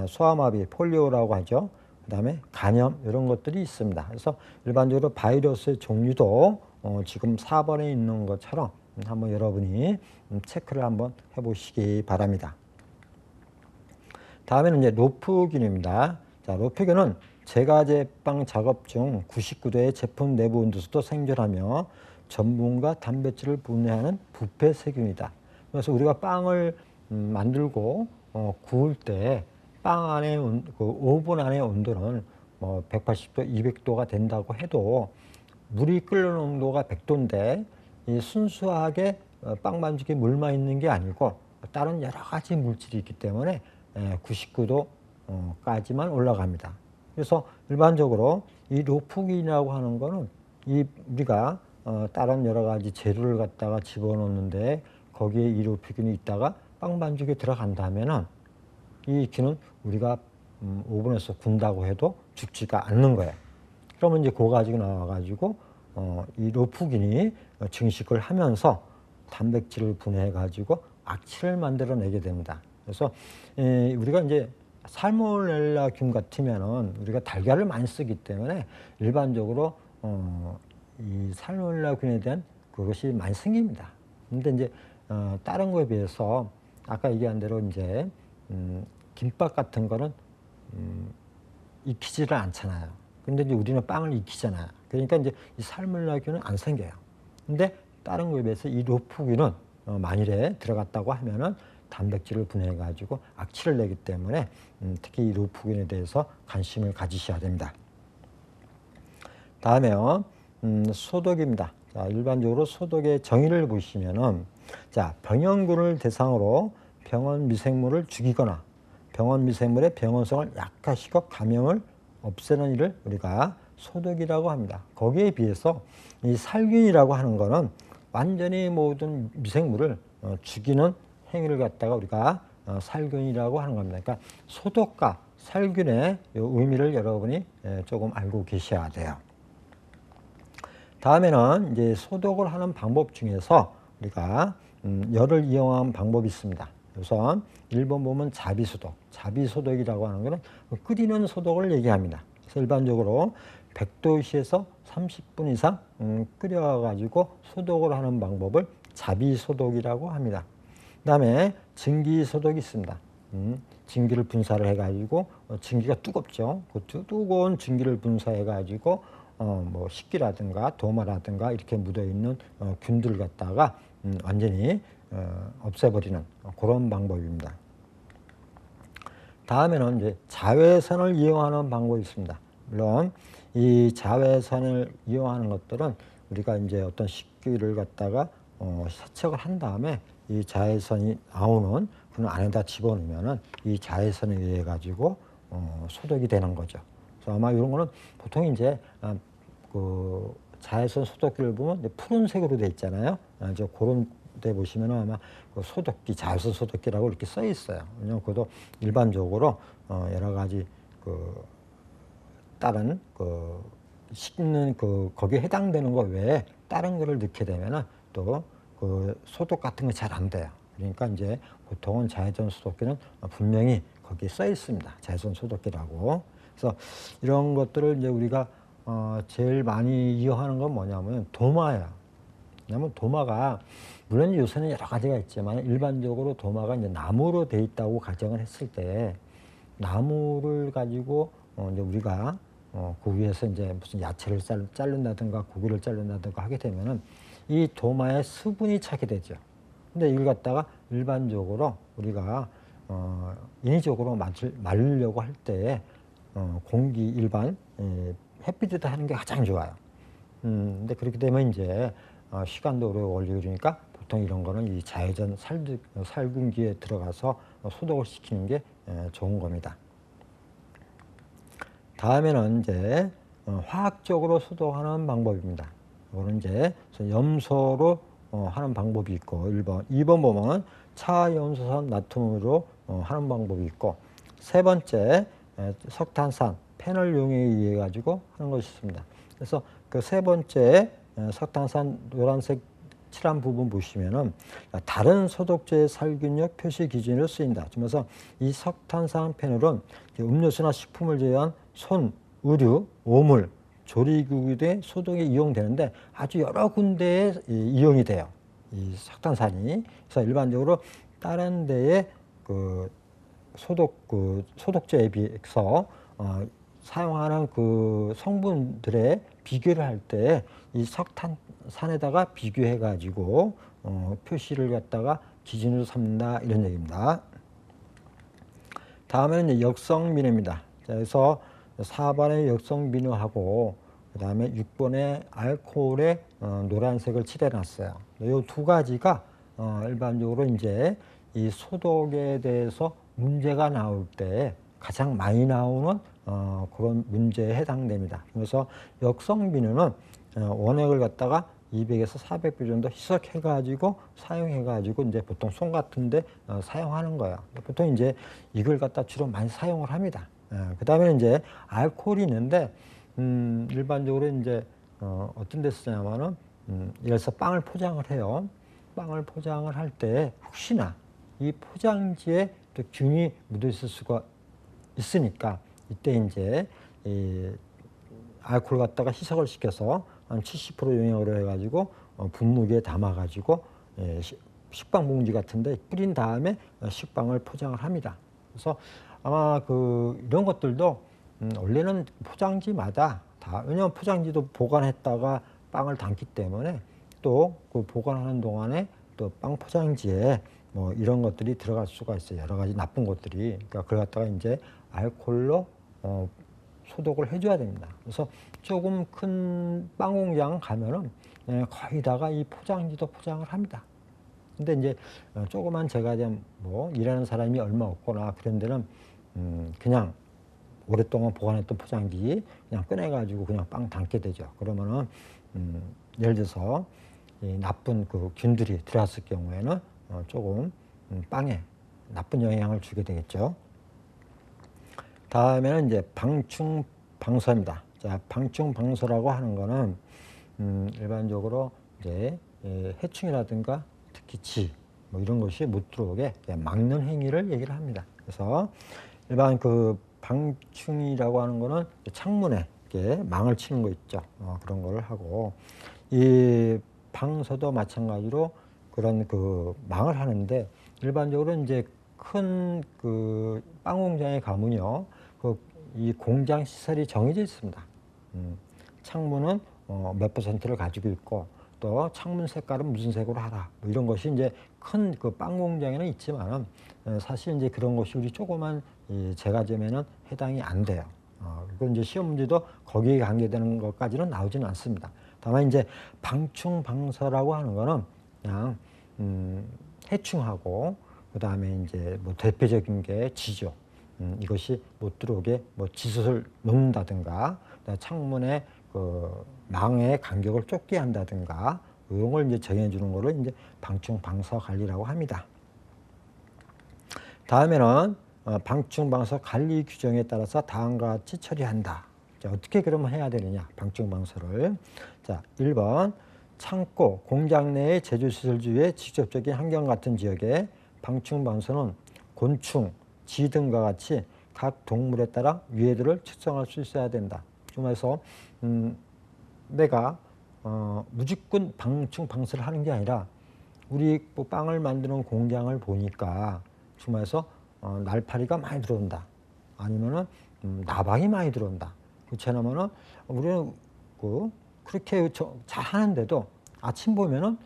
소아마비, 폴리오라고 하죠. 그다음에 간염 이런 것들이 있습니다. 그래서 일반적으로 바이러스의 종류도 지금 4번에 있는 것처럼 한번 여러분이 체크를 한번 해보시기 바랍니다. 다음에는 이제 로프균입니다. 자, 로프균은 제과제빵 작업 중 99도의 제품 내부 온도에서도 생존하며 전분과 단백질을 분해하는 부패 세균이다. 그래서 우리가 빵을 만들고 구울 때 빵 안에 그 오븐 안의 온도는 뭐 180도, 200도가 된다고 해도 물이 끓는 온도가 100도인데 이 순수하게 빵 반죽에 물만 있는 게 아니고 다른 여러 가지 물질이 있기 때문에 99도까지만 올라갑니다. 그래서 일반적으로 이 로프균이라고 하는 거는 우리가 다른 여러 가지 재료를 갖다가 집어넣는데 거기에 이 로프균이 있다가 빵 반죽에 들어간다면은 이 균은 우리가 오븐에서 군다고 해도 죽지가 않는 거예요. 그러면 이제 그거 가지고 나와가지고 이 로프균이 증식을 하면서 단백질을 분해해가지고 악취를 만들어내게 됩니다. 그래서 우리가 이제 살모넬라균 같으면은 우리가 달걀을 많이 쓰기 때문에 일반적으로 이 살모넬라균에 대한 그것이 많이 생깁니다. 근데 이제 다른 거에 비해서 아까 얘기한 대로 이제 김밥 같은 거는 익히지를 않잖아요. 근데 이제 우리는 빵을 익히잖아요. 그러니까 이제 이 살모넬라균은 안 생겨요. 근데 다른 거에 비해서 이 로프균은 만일에 들어갔다고 하면은 단백질을 분해해가지고 악취를 내기 때문에 특히 이 로프균에 대해서 관심을 가지셔야 됩니다. 다음에요, 소독입니다. 자, 일반적으로 소독의 정의를 보시면은, 자, 병원군을 대상으로 병원 미생물을 죽이거나 병원 미생물의 병원성을 약화시켜 감염을 없애는 일을 우리가 소독이라고 합니다. 거기에 비해서 이 살균이라고 하는 거는 완전히 모든 미생물을 죽이는 행위를 갖다가 우리가 살균이라고 하는 겁니다. 그러니까 소독과 살균의 의미를 여러분이 조금 알고 계셔야 돼요. 다음에는 이제 소독을 하는 방법 중에서 우리가 열을 이용한 방법이 있습니다. 우선 1번 보면 자비소독. 자비소독이라고 하는 것은 끓이는 소독을 얘기합니다. 그래서 일반적으로 100도씨에서 30분 이상 끓여가지고 소독을 하는 방법을 자비소독이라고 합니다. 그 다음에 증기소독이 있습니다. 증기를 분사를 해가지고 증기가 뜨겁죠. 그 뜨거운 증기를 분사해가지고 뭐 식기라든가 도마라든가 이렇게 묻어있는 균들을 갖다가 완전히 없애버리는 그런 방법입니다. 다음에는 이제 자외선을 이용하는 방법이 있습니다. 물론 이 자외선을 이용하는 것들은 우리가 이제 어떤 식기를 갖다가 세척을 한 다음에 이 자외선이 나오는 그 안에다 집어넣으면은 이 자외선에 의해 가지고 소독이 되는 거죠. 그래서 아마 이런 거는 보통 이제 그 자외선 소독기를 보면 이제 푸른색으로 돼 있잖아요. 이제 그런 데 보시면은 아마 그 소독기, 자외선 소독기라고 이렇게 써 있어요. 왜냐면 그것도 일반적으로 여러 가지 그 다른 그 씻는 그 거기에 해당되는 거 외에 다른 거를 넣게 되면은 또 그 소독 같은 거 잘 안 돼요. 그러니까 이제 보통은 자외선 소독기는 분명히 거기에 써 있습니다. 자외선 소독기라고. 그래서 이런 것들을 이제 우리가 제일 많이 이용하는 건 뭐냐면 도마예요. 왜냐하면 도마가 물론 요새는 여러 가지가 있지만 일반적으로 도마가 이제 나무로 돼 있다고 가정을 했을 때 나무를 가지고 이제 우리가 그 위에서 이제 무슨 야채를 자른다든가 고기를 자른다든가 하게 되면은 이 도마에 수분이 차게 되죠. 근데 이걸 갖다가 일반적으로 우리가 인위적으로 말리려고 할 때에 공기 일반 햇빛에다 하는 게 가장 좋아요. 근데 그렇게 되면 이제 시간도 오래 걸리고 그러니까 보통 이런 거는 이 자외선 살균기에 들어가서 소독을 시키는 게 좋은 겁니다. 다음에는 이제 화학적으로 소독하는 방법입니다. 이거는 이제 염소로 하는 방법이 있고 1번, 2번 보면 차염소산 나트륨으로 하는 방법이 있고 세 번째 석탄산 패널 용에 의해 가지고 하는 것이 있습니다. 그래서 그 세 번째 석탄산 노란색 칠한 부분 보시면은 다른 소독제의 살균력 표시 기준으로 쓰인다. 그래서 이 석탄산 패널은 음료수나 식품을 제외한 손, 의류, 오물, 조리기구 등 소독에 이용되는데 아주 여러 군데에 이용이 돼요. 이 석탄산이. 그래서 일반적으로 다른 데에 그 소독제에 비해서 사용하는 그 성분들의 비교를 할 때 이 석탄산에다가 비교해 가지고 표시를 갖다가 기준으로 삼는다 이런 얘기입니다. 다음에는 이제 역성민해입니다. 그래서 4번의 역성민해하고 그 다음에 6번의 알코올에 노란색을 칠해 놨어요. 이 두 가지가 일반적으로 이제 이 소독에 대해서 문제가 나올 때 가장 많이 나오는 그런 문제에 해당됩니다. 그래서 역성민해는 원액을 갖다가 200에서 400배 정도 희석해가지고 사용해가지고 이제 보통 손 같은데 사용하는 거예요. 보통 이제 이걸 갖다 주로 많이 사용을 합니다. 그 다음에 이제 알코올이 있는데 일반적으로 이제 어떤 데 쓰냐면은 이래서 빵을 포장을 해요. 빵을 포장을 할 때 혹시나 이 포장지에 또 균이 묻어 있을 수가 있으니까 이때 이제 이 알코올 갖다가 희석을 시켜서 한 70% 용량으로 해가지고 분무기에 담아가지고 식빵 봉지 같은데 뿌린 다음에 식빵을 포장을 합니다. 그래서 아마 이런 것들도 원래는 포장지마다 다 왜냐하면 포장지도 보관했다가 빵을 담기 때문에 또 그 보관하는 동안에 또 빵 포장지에 뭐 이런 것들이 들어갈 수가 있어요. 여러 가지 나쁜 것들이. 그러니까 그걸 갖다가 이제 알코올로 소독을 해줘야 됩니다. 그래서 조금 큰 빵 공장 가면은 거의 다가 이 포장지도 포장을 합니다. 근데 이제 조그만 제과점 뭐 일하는 사람이 얼마 없거나 그런 데는 그냥 오랫동안 보관했던 포장지 그냥 꺼내가지고 그냥 빵 담게 되죠. 그러면은 예를 들어서 이 나쁜 그 균들이 들어왔을 경우에는 조금 빵에 나쁜 영향을 주게 되겠죠. 다음에는 이제 방충방사입니다. 자, 방충방사라고 하는 거는 일반적으로 이제 해충이라든가 특히 뭐 이런 것이 못 들어오게 막는 행위를 얘기를 합니다. 그래서 일반 그 방충이라고 하는 거는 창문에 이렇게 망을 치는 거 있죠. 그런 거를 하고 이 방사도 마찬가지로 그런 그 망을 하는데 일반적으로 이제 큰 그 빵 공장에 가면요. 이 공장 시설이 정해져 있습니다. 창문은 몇 %를 가지고 있고 또 창문 색깔은 무슨 색으로 하라 뭐 이런 것이 이제 큰 그 빵 공장에는 있지만 사실 이제 그런 것이 우리 조그만 이 제과점에는 해당이 안 돼요. 그리고 이제 시험 문제도 거기에 관계되는 것까지는 나오지는 않습니다. 다만 이제 방충방사라고 하는 거는 그냥 해충하고 그 다음에 이제 뭐 대표적인 게 지죠. 이것이 못 들어오게 뭐 지수를 놓는다든가 창문에 그 망의 간격을 좁게 한다든가 이런 걸 이제 정해주는 거를 이제 방충방사 관리라고 합니다. 다음에는 방충방사 관리 규정에 따라서 다음과 같이 처리한다. 자, 어떻게 그러면 해야 되느냐? 방충방사를. 자, 1번 창고, 공장 내의 제조시설 주위의 직접적인 환경 같은 지역에 방충방사는 곤충, 쥐 등과 같이 각 동물에 따라 위해들을 측정할 수 있어야 된다. 좀 해서 내가 무조건 방충 방사를 하는 게 아니라 우리 뭐 빵을 만드는 공장을 보니까 주말에서 날파리가 많이 들어온다. 아니면은 나방이 많이 들어온다. 그렇잖아면은 우리는 그렇게 잘 하는데도 아침 보면은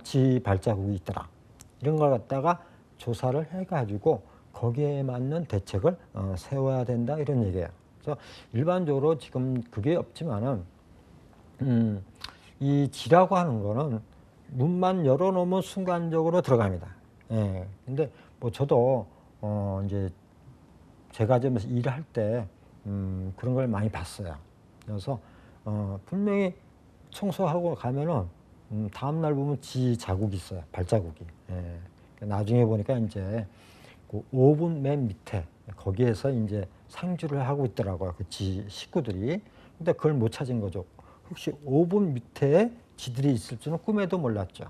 지 발자국이 있더라. 이런 걸 갖다가 조사를 해가지고 거기에 맞는 대책을 세워야 된다 이런 얘기예요. 그래서 일반적으로 지금 그게 없지만은 이 지라고 하는 거는 문만 열어놓으면 순간적으로 들어갑니다. 예. 근데 뭐 저도 이제 제가 좀 일할 때 그런 걸 많이 봤어요. 그래서 분명히 청소하고 가면은 다음 날 보면 지 자국이 있어요. 발자국이. 예. 나중에 보니까 이제 그 오븐 맨 밑에 거기에서 이제 상주를 하고 있더라고요. 그 지 식구들이. 근데 그걸 못 찾은 거죠. 혹시 오븐 밑에 지들이 있을 줄은 꿈에도 몰랐죠.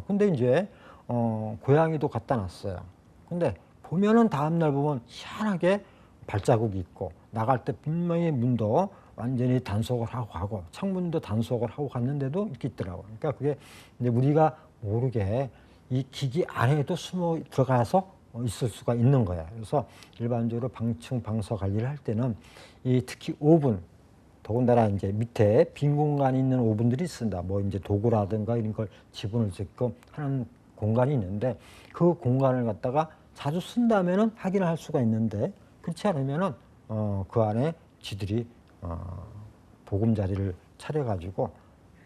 근데 이제 고양이도 갖다 놨어요. 근데 보면은 다음날 보면 희한하게 발자국이 있고 나갈 때 분명히 문도 완전히 단속을 하고 가고 창문도 단속을 하고 갔는데도 이렇게 있더라고요. 그러니까 그게 이제 우리가 모르게 이 기기 안에도 숨어 들어가서 있을 수가 있는 거예요. 그래서 일반적으로 방충 방사 관리를 할 때는 이 특히 오븐 더군다나 이제 밑에 빈 공간이 있는 오븐들이 있습니다. 뭐 이제 도구라든가 이런 걸 지분을 짓고 하는 공간이 있는데 그 공간을 갖다가 자주 쓴다면은 확인을 할 수가 있는데 그렇지 않으면은 그 안에 쥐들이 보금자리를 차려가지고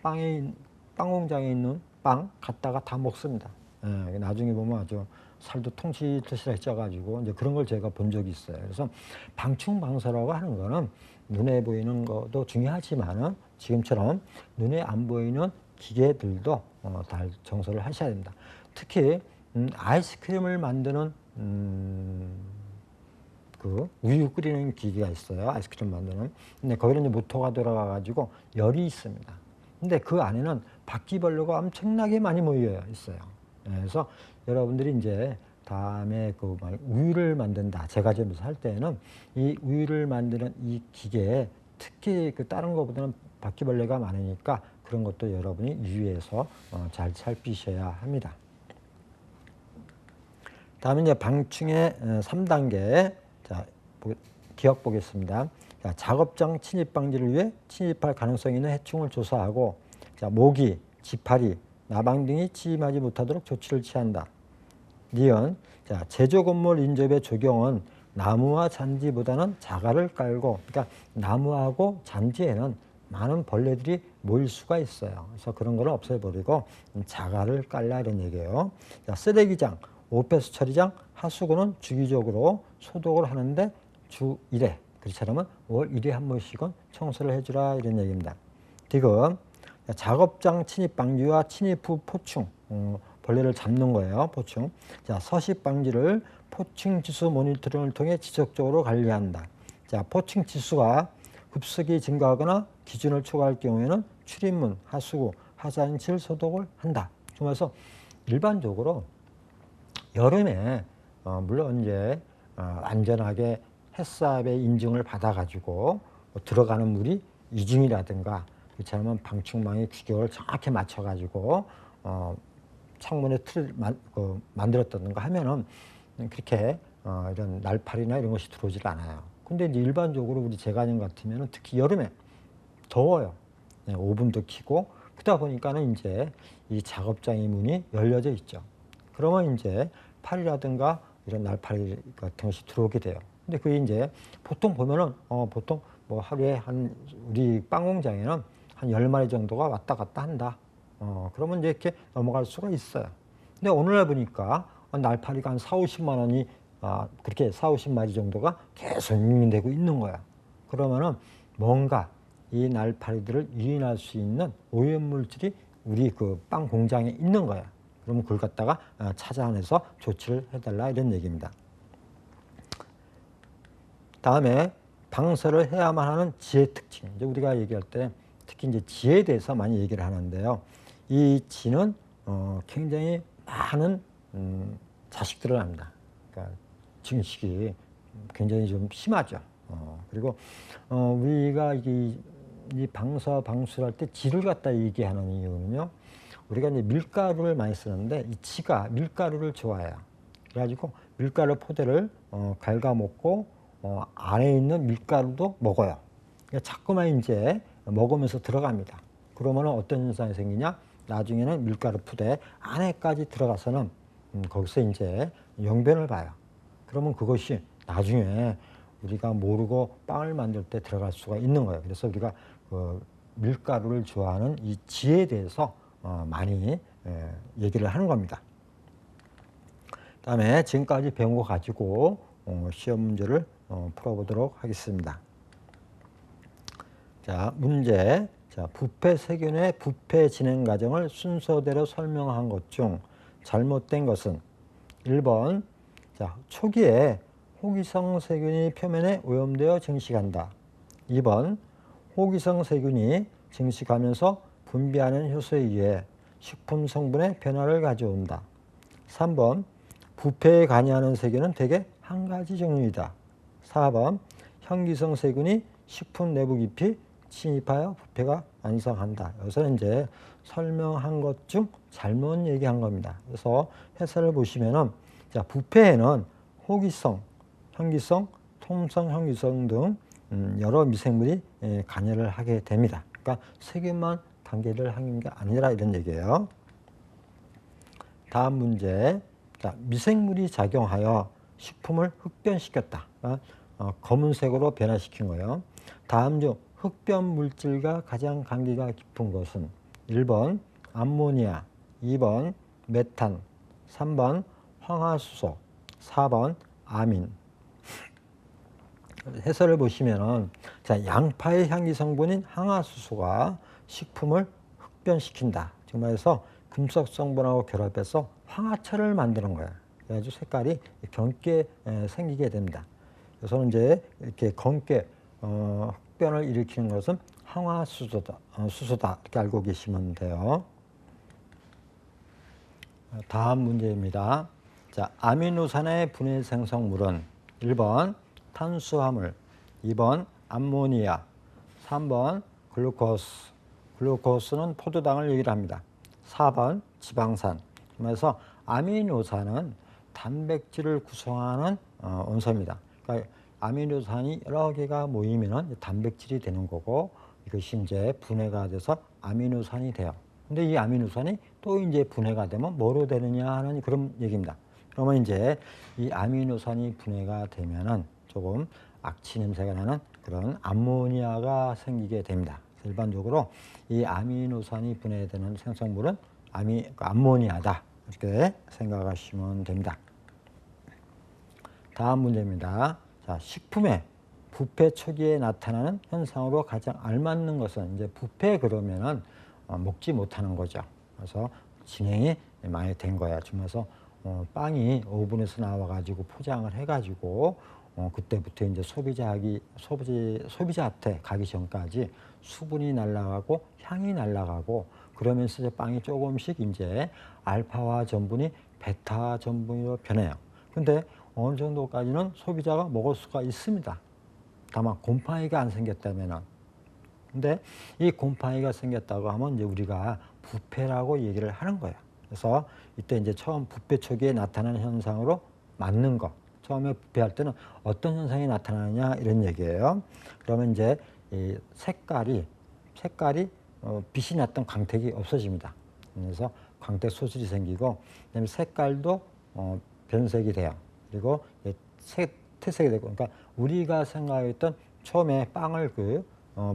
빵 공장에 있는 빵 갖다가 다 먹습니다. 예, 나중에 보면 아주 살도 통실통실하게 쪄가지고 이제 그런 걸 제가 본 적이 있어요. 그래서 방충방사라고 하는 거는 눈에 보이는 것도 중요하지만은 지금처럼 눈에 안 보이는 기계들도 다 정서를 하셔야 됩니다. 특히 아이스크림을 만드는 그 우유 끓이는 기계가 있어요. 아이스크림 만드는. 근데 거기는 이제 모터가 돌아가 가지고 열이 있습니다. 근데 그 안에는 바퀴벌레가 엄청나게 많이 모여 있어요. 그래서 여러분들이 이제 다음에 그 우유를 만든다. 제과점에서 할 때는 이 우유를 만드는 이 기계에 특히 그 다른 것보다는 바퀴벌레가 많으니까 그런 것도 여러분이 유의해서 잘 살피셔야 합니다. 다음에 이제 방충의 3단계. 자, 기억 보겠습니다. 자, 작업장 침입 방지를 위해 침입할 가능성이 있는 해충을 조사하고, 자, 모기, 지파리, 나방 등이 침입하지 못하도록 조치를 취한다. 니은, 자, 제조 건물 인접의 조경은 나무와 잔디보다는 자갈을 깔고, 그러니까 나무하고 잔디에는 많은 벌레들이 모일 수가 있어요. 그래서 그런 걸 없애버리고 자갈을 깔라 이런 얘기예요. 자, 쓰레기장, 오폐수 처리장, 하수구는 주기적으로 소독을 하는데 주 1회, 그렇지 않으면 월 1회 한 번씩은 청소를 해주라 이런 얘기입니다. 지금 작업장 침입 방지와 침입 후 포충, 벌레를 잡는 거예요. 포충. 자, 서식 방지를 포충 지수 모니터링을 통해 지속적으로 관리한다. 자, 포충 지수가 급속히 증가하거나 기준을 초과할 경우에는 출입문, 하수구, 화장실 소독을 한다. 그래서 일반적으로 여름에 물론 이제 안전하게 햇삽의 인증을 받아가지고 들어가는 물이 이중이라든가 그렇지 않으면 방충망의 규격을 정확히 맞춰가지고 창문에 틀을 만들었다든가 하면은 그렇게 이런 날파리나 이런 것이 들어오질 않아요. 근데 이제 일반적으로 우리 제과점 같으면은 특히 여름에 더워요. 네, 오븐도 켜고 그러다 보니까는 이제 이 작업장의 문이 열려져 있죠. 그러면 이제 파리라든가 이런 날파리 같은 것이 들어오게 돼요. 근데 그게 이제 보통 보면은 보통 뭐 하루에 한 우리 빵 공장에는 한 10마리 정도가 왔다 갔다 한다. 그러면 이제 이렇게 넘어갈 수가 있어요. 근데 오늘날 보니까 날파리가 한 4, 50만 원이 그렇게 4, 50마리 정도가 계속 유인되고 있는 거야. 그러면은 뭔가 이 날파리들을 유인할 수 있는 오염물질이 우리 그 빵 공장에 있는 거야. 그러면 그걸 갖다가 찾아내서 조치를 해달라 이런 얘기입니다. 다음에 방사를 해야만 하는 지의 특징. 이제 우리가 얘기할 때 특히 이제 지에 대해서 많이 얘기를 하는데요. 이 지는 굉장히 많은 자식들을 합니다. 그러니까 증식이 굉장히 좀 심하죠. 그리고 우리가 이 이 방수할 때 지를 갖다 얘기하는 이유는요. 우리가 이제 밀가루를 많이 쓰는데 이 지가 밀가루를 좋아해요. 그래가지고 밀가루 포대를 갉아먹고 안에 있는 밀가루도 먹어요. 그러니까 자꾸만 이제 먹으면서 들어갑니다. 그러면 어떤 현상이 생기냐? 나중에는 밀가루 포대 안에까지 들어가서는 거기서 이제 용변을 봐요. 그러면 그것이 나중에 우리가 모르고 빵을 만들 때 들어갈 수가 있는 거예요. 그래서 우리가 그 밀가루를 좋아하는 이 지에 대해서 많이 얘기를 하는 겁니다. 다음에 지금까지 배운 거 가지고 시험 문제를 풀어보도록 하겠습니다. 자, 문제. 자, 부패 세균의 부패 진행 과정을 순서대로 설명한 것 중 잘못된 것은 1번. 자, 초기에 호기성 세균이 표면에 오염되어 증식한다. 2번. 호기성 세균이 증식하면서 분비하는 효소에 의해 식품 성분의 변화를 가져온다. 3번. 부패에 관여하는 세균은 대개 한 가지 종류이다. 4번. 현기성 세균이 식품 내부 깊이 침입하여 부패가 완성한다. 여기서는 이제 설명한 것 중 잘못 얘기한 겁니다. 그래서 해설을 보시면은, 자, 부패에는 호기성, 현기성, 통성 현기성 등 여러 미생물이 관여를 하게 됩니다. 그러니까 세균만 관계를 하는 게 아니라 이런 얘기예요. 다음 문제. 자, 미생물이 작용하여 식품을 흑변시켰다. 검은색으로 변화시킨 거예요. 다음 중 흑변 물질과 가장 관계가 깊은 것은 1번 암모니아, 2번 메탄, 3번 황화수소, 4번 아민. 해설을 보시면은, 자, 양파의 향기 성분인 황화수소가 식품을 흑변시킨다. 지금 말해서 금속 성분하고 결합해서 황화철을 만드는 거야. 그래가지고 색깔이 검게 생기게 됩니다. 그래서 이제 이렇게 검게 흑변을 일으키는 것은 황화수소다, 수소다 이렇게 알고 계시면 돼요. 다음 문제입니다. 자, 아미노산의 분해 생성물은 1번 탄수화물, 2번 암모니아, 3번 글루코스. 글루코스는 포도당을 얘기를 합니다. 4번 지방산. 그래서 아미노산은 단백질을 구성하는 원소입니다. 그러니까 아미노산이 여러 개가 모이면 단백질이 되는 거고, 이것이 이제 분해가 돼서 아미노산이 돼요. 근데 이 아미노산이 또 이제 분해가 되면 뭐로 되느냐 하는 그런 얘기입니다. 그러면 이제 이 아미노산이 분해가 되면은 조금 악취 냄새가 나는 그런 암모니아가 생기게 됩니다. 일반적으로 이 아미노산이 분해되는 생성물은 암모니아다. 이렇게 생각하시면 됩니다. 다음 문제입니다. 자, 식품의 부패 초기에 나타나는 현상으로 가장 알맞는 것은, 이제 부패 그러면은 먹지 못하는 거죠. 그래서 진행이 많이 된 거야. 그래서 빵이 오븐에서 나와가지고 포장을 해가지고 그때부터 이제 소비자한테 가기 전까지 수분이 날아가고 향이 날아가고, 그러면서 이제 빵이 조금씩 이제 알파화 전분이 베타 전분으로 변해요. 근데 어느 정도까지는 소비자가 먹을 수가 있습니다. 다만 곰팡이가 안 생겼다면은. 근데 이 곰팡이가 생겼다고 하면 이제 우리가 부패라고 얘기를 하는 거예요. 그래서 이때 이제 처음 부패 초기에 나타나는 현상으로 맞는 거. 처음에 부패할 때는 어떤 현상이 나타나느냐 이런 얘기예요. 그러면 이제 이 색깔이 빛이 났던 광택이 없어집니다. 그래서 광택 소실이 생기고, 그다음에 색깔도 변색이 돼요. 그리고 퇴색이 되고, 그러니까 우리가 생각했던 처음에 빵을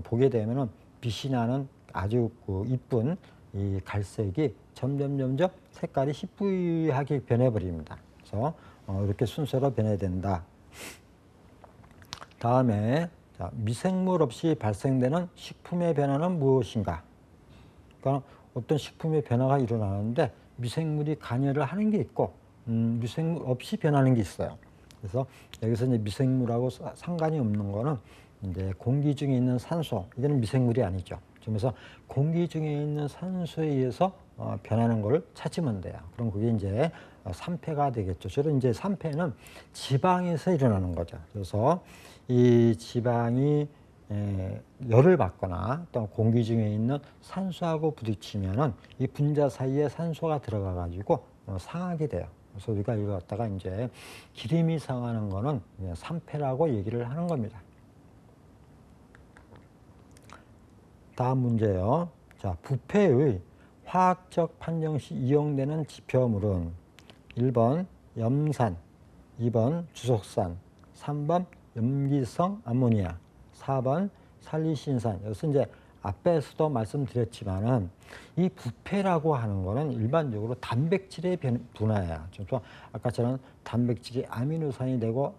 보게 되면은 빛이 나는 아주 이쁜 이 갈색이 점점 색깔이 희뿌하게 변해버립니다. 그래서 이렇게 순서로 변해야 된다. 다음에, 자, 미생물 없이 발생되는 식품의 변화는 무엇인가? 그러니까 어떤 식품의 변화가 일어나는데 미생물이 관여를 하는 게 있고, 미생물 없이 변하는 게 있어요. 그래서 여기서 이제 미생물하고 상관이 없는 거는 이제 공기 중에 있는 산소, 이거는 미생물이 아니죠. 그래서 공기 중에 있는 산소에 의해서 변하는 걸 찾으면 돼요. 그럼 그게 이제 산패가 되겠죠. 주로 이제 산패는 지방에서 일어나는 거죠. 그래서 이 지방이 열을 받거나 또 공기 중에 있는 산소하고 부딪히면은 이 분자 사이에 산소가 들어가 가지고 상하게 돼요. 그래서 우리가 이거 갖다가 이제 기름이 상하는 거는 산패라고 얘기를 하는 겁니다. 다음 문제요. 자, 부패의 화학적 판정 시 이용되는 지표물은 1번 염산, 2번 주석산, 3번 염기성 암모니아, 4번 살리신산. 여기서 이제 앞에서도 말씀드렸지만은 이 부패라고 하는 거는 일반적으로 단백질의 분화예요. 아까처럼 단백질이 아미노산이 되고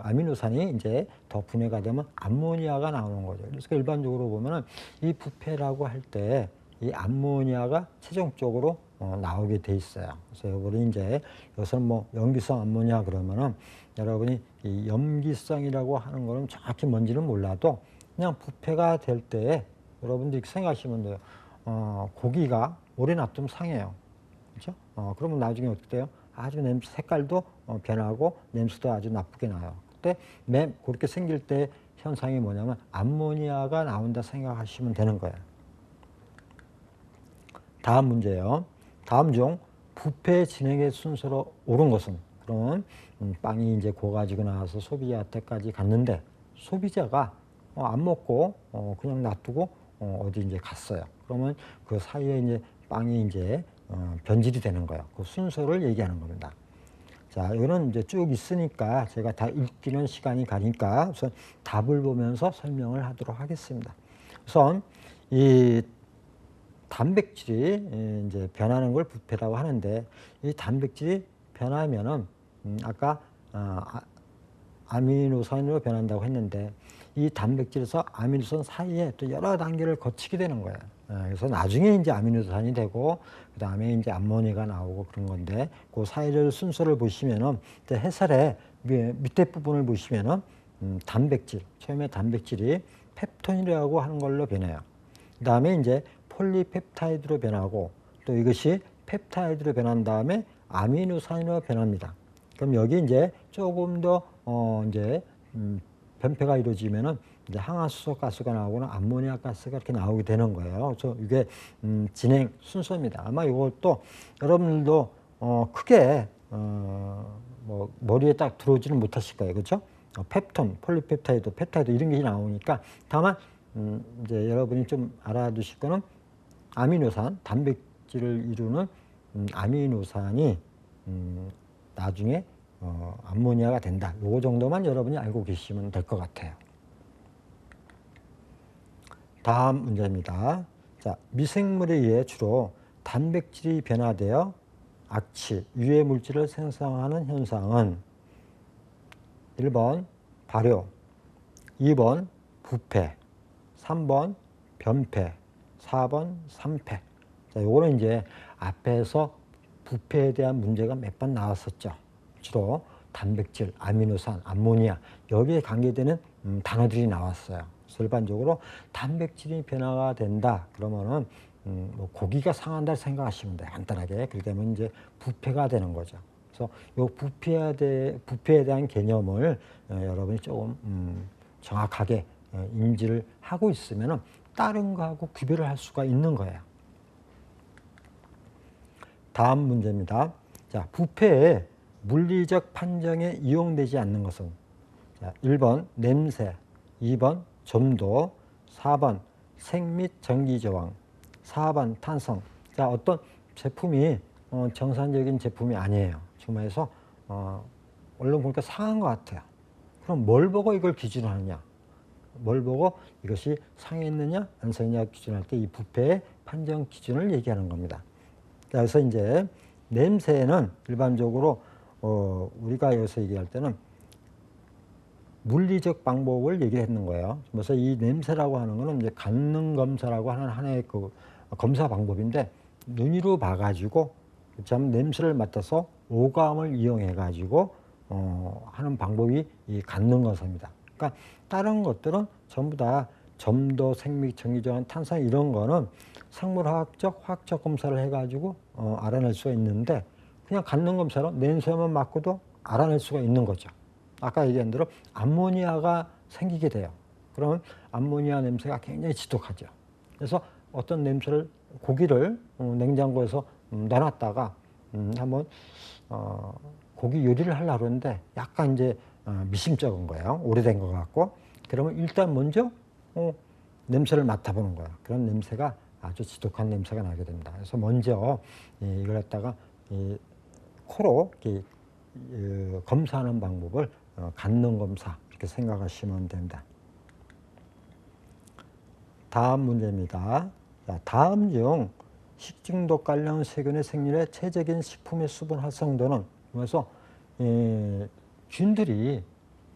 아미노산이 이제 더 분해가 되면 암모니아가 나오는 거죠. 그래서 일반적으로 보면은 이 부패라고 할 때 이 암모니아가 최종적으로 나오게 돼 있어요. 그래서 여러분이 이제 여기서는 뭐 염기성 암모니아 그러면은 여러분이 이 염기성이라고 하는 거는 정확히 뭔지는 몰라도 그냥 부패가 될 때에 여러분들이 생각하시면 돼요. 고기가 오래 놔두면 상해요. 그렇죠? 그러면 나중에 어떻게 돼요? 아주 냄새 색깔도 변하고 냄새도 아주 나쁘게 나요. 그때 그렇게 생길 때 현상이 뭐냐면 암모니아가 나온다 생각하시면 되는 거예요. 다음 문제요. 다음 중 부패 진행의 순서로 옳은 것은, 그러면 빵이 이제 고가지고 나와서 소비자한테까지 갔는데 소비자가 안 먹고 그냥 놔두고 어디 이제 갔어요. 그러면 그 사이에 이제 빵이 이제 변질이 되는 거예요. 그 순서를 얘기하는 겁니다. 자, 이거는 이제 쭉 있으니까 제가 다 읽기는 시간이 가니까 우선 답을 보면서 설명을 하도록 하겠습니다. 우선 이 단백질이 이제 변하는 걸 부패라고 하는데, 이 단백질이 변하면은 아까 아미노산으로 변한다고 했는데 이 단백질에서 아미노산 사이에 또 여러 단계를 거치게 되는 거예요. 그래서 나중에 이제 아미노산이 되고 그 다음에 이제 암모니아가 나오고 그런 건데, 그 사이를 순서를 보시면은 해설의 밑에 부분을 보시면은 단백질, 처음에 단백질이 펩톤이라고 하는 걸로 변해요. 그 다음에 이제 폴리펩타이드로 변하고 또 이것이 펩타이드로 변한 다음에 아미노산으로 변합니다. 그럼 여기 이제 조금 더 이제 변폐가 이루어지면은 이제 항화수소 가스가 나오거나 암모니아 가스가 이렇게 나오게 되는 거예요. 그래서 이게 진행 순서입니다. 아마 이것도 여러분들도 크게 뭐 머리에 딱 들어오지는 못하실 거예요, 그렇죠? 펩톤, 폴리펩타이드, 펩타이드 이런 게 나오니까 다만 이제 여러분이 좀 알아두실 거는 아미노산, 단백질을 이루는 아미노산이 나중에 암모니아가 된다. 요거 정도만 여러분이 알고 계시면 될 것 같아요. 다음 문제입니다. 자, 미생물에 의해 주로 단백질이 변화되어 악취, 유해 물질을 생성하는 현상은 1번 발효, 2번 부패, 3번 변폐, 4번 산패. 자, 요거는 이제 앞에서 부패에 대한 문제가 몇 번 나왔었죠. 주로 단백질, 아미노산, 암모니아 여기에 관계되는 단어들이 나왔어요. 그래서 일반적으로 단백질이 변화가 된다 그러면은 뭐 고기가 상한다 생각하시면 돼요. 간단하게. 그렇게 되면 이제 부패가 되는 거죠. 그래서 요 부패에 대한 개념을 여러분이 조금 정확하게 인지를 하고 있으면은 다른 거하고 구별을 할 수가 있는 거예요. 다음 문제입니다. 자, 부패에 물리적 판정에 이용되지 않는 것은, 자, 1번 냄새, 2번 점도, 4번 색 및 전기 저항, 4번 탄성. 자, 어떤 제품이 정상적인 제품이 아니에요. 지금 해서 얼른 보니까 상한 것 같아요. 그럼 뭘 보고 이걸 기준으로 하느냐? 뭘 보고 이것이 상했느냐 안 상했느냐 기준할 때 이 부패의 판정 기준을 얘기하는 겁니다. 그래서 이제 냄새는 일반적으로 우리가 여기서 얘기할 때는 물리적 방법을 얘기했는 거예요. 그래서 이 냄새라고 하는 거는 이제 간능 검사라고 하는 하나의 그 검사 방법인데, 눈으로 봐가지고 참 냄새를 맡아서 오감을 이용해가지고 하는 방법이 이 간능 검사입니다. 그러니까 다른 것들은 전부 다 점도, 생믹, 전기저항, 탄산 이런 거는 생물화학적, 화학적 검사를 해가지고 알아낼 수가 있는데, 그냥 간능 검사로 냄새만 맡고도 알아낼 수가 있는 거죠. 아까 얘기한 대로 암모니아가 생기게 돼요. 그러면 암모니아 냄새가 굉장히 지독하죠. 그래서 어떤 냄새를 고기를 냉장고에서 넣어놨다가 한번 고기 요리를 하려고 그러는데 약간 이제 미심쩍은 거예요. 오래된 것 같고. 그러면 일단 먼저 냄새를 맡아보는 거예요. 그런 냄새가 아주 지독한 냄새가 나게 됩니다. 그래서 먼저 이걸 갖다가 코로 검사하는 방법을 간능 검사 이렇게 생각하시면 됩니다. 다음 문제입니다. 자, 다음 중 식중독 관련 세균의 생률의 최적인 식품의 수분 활성도는, 그래서 균들이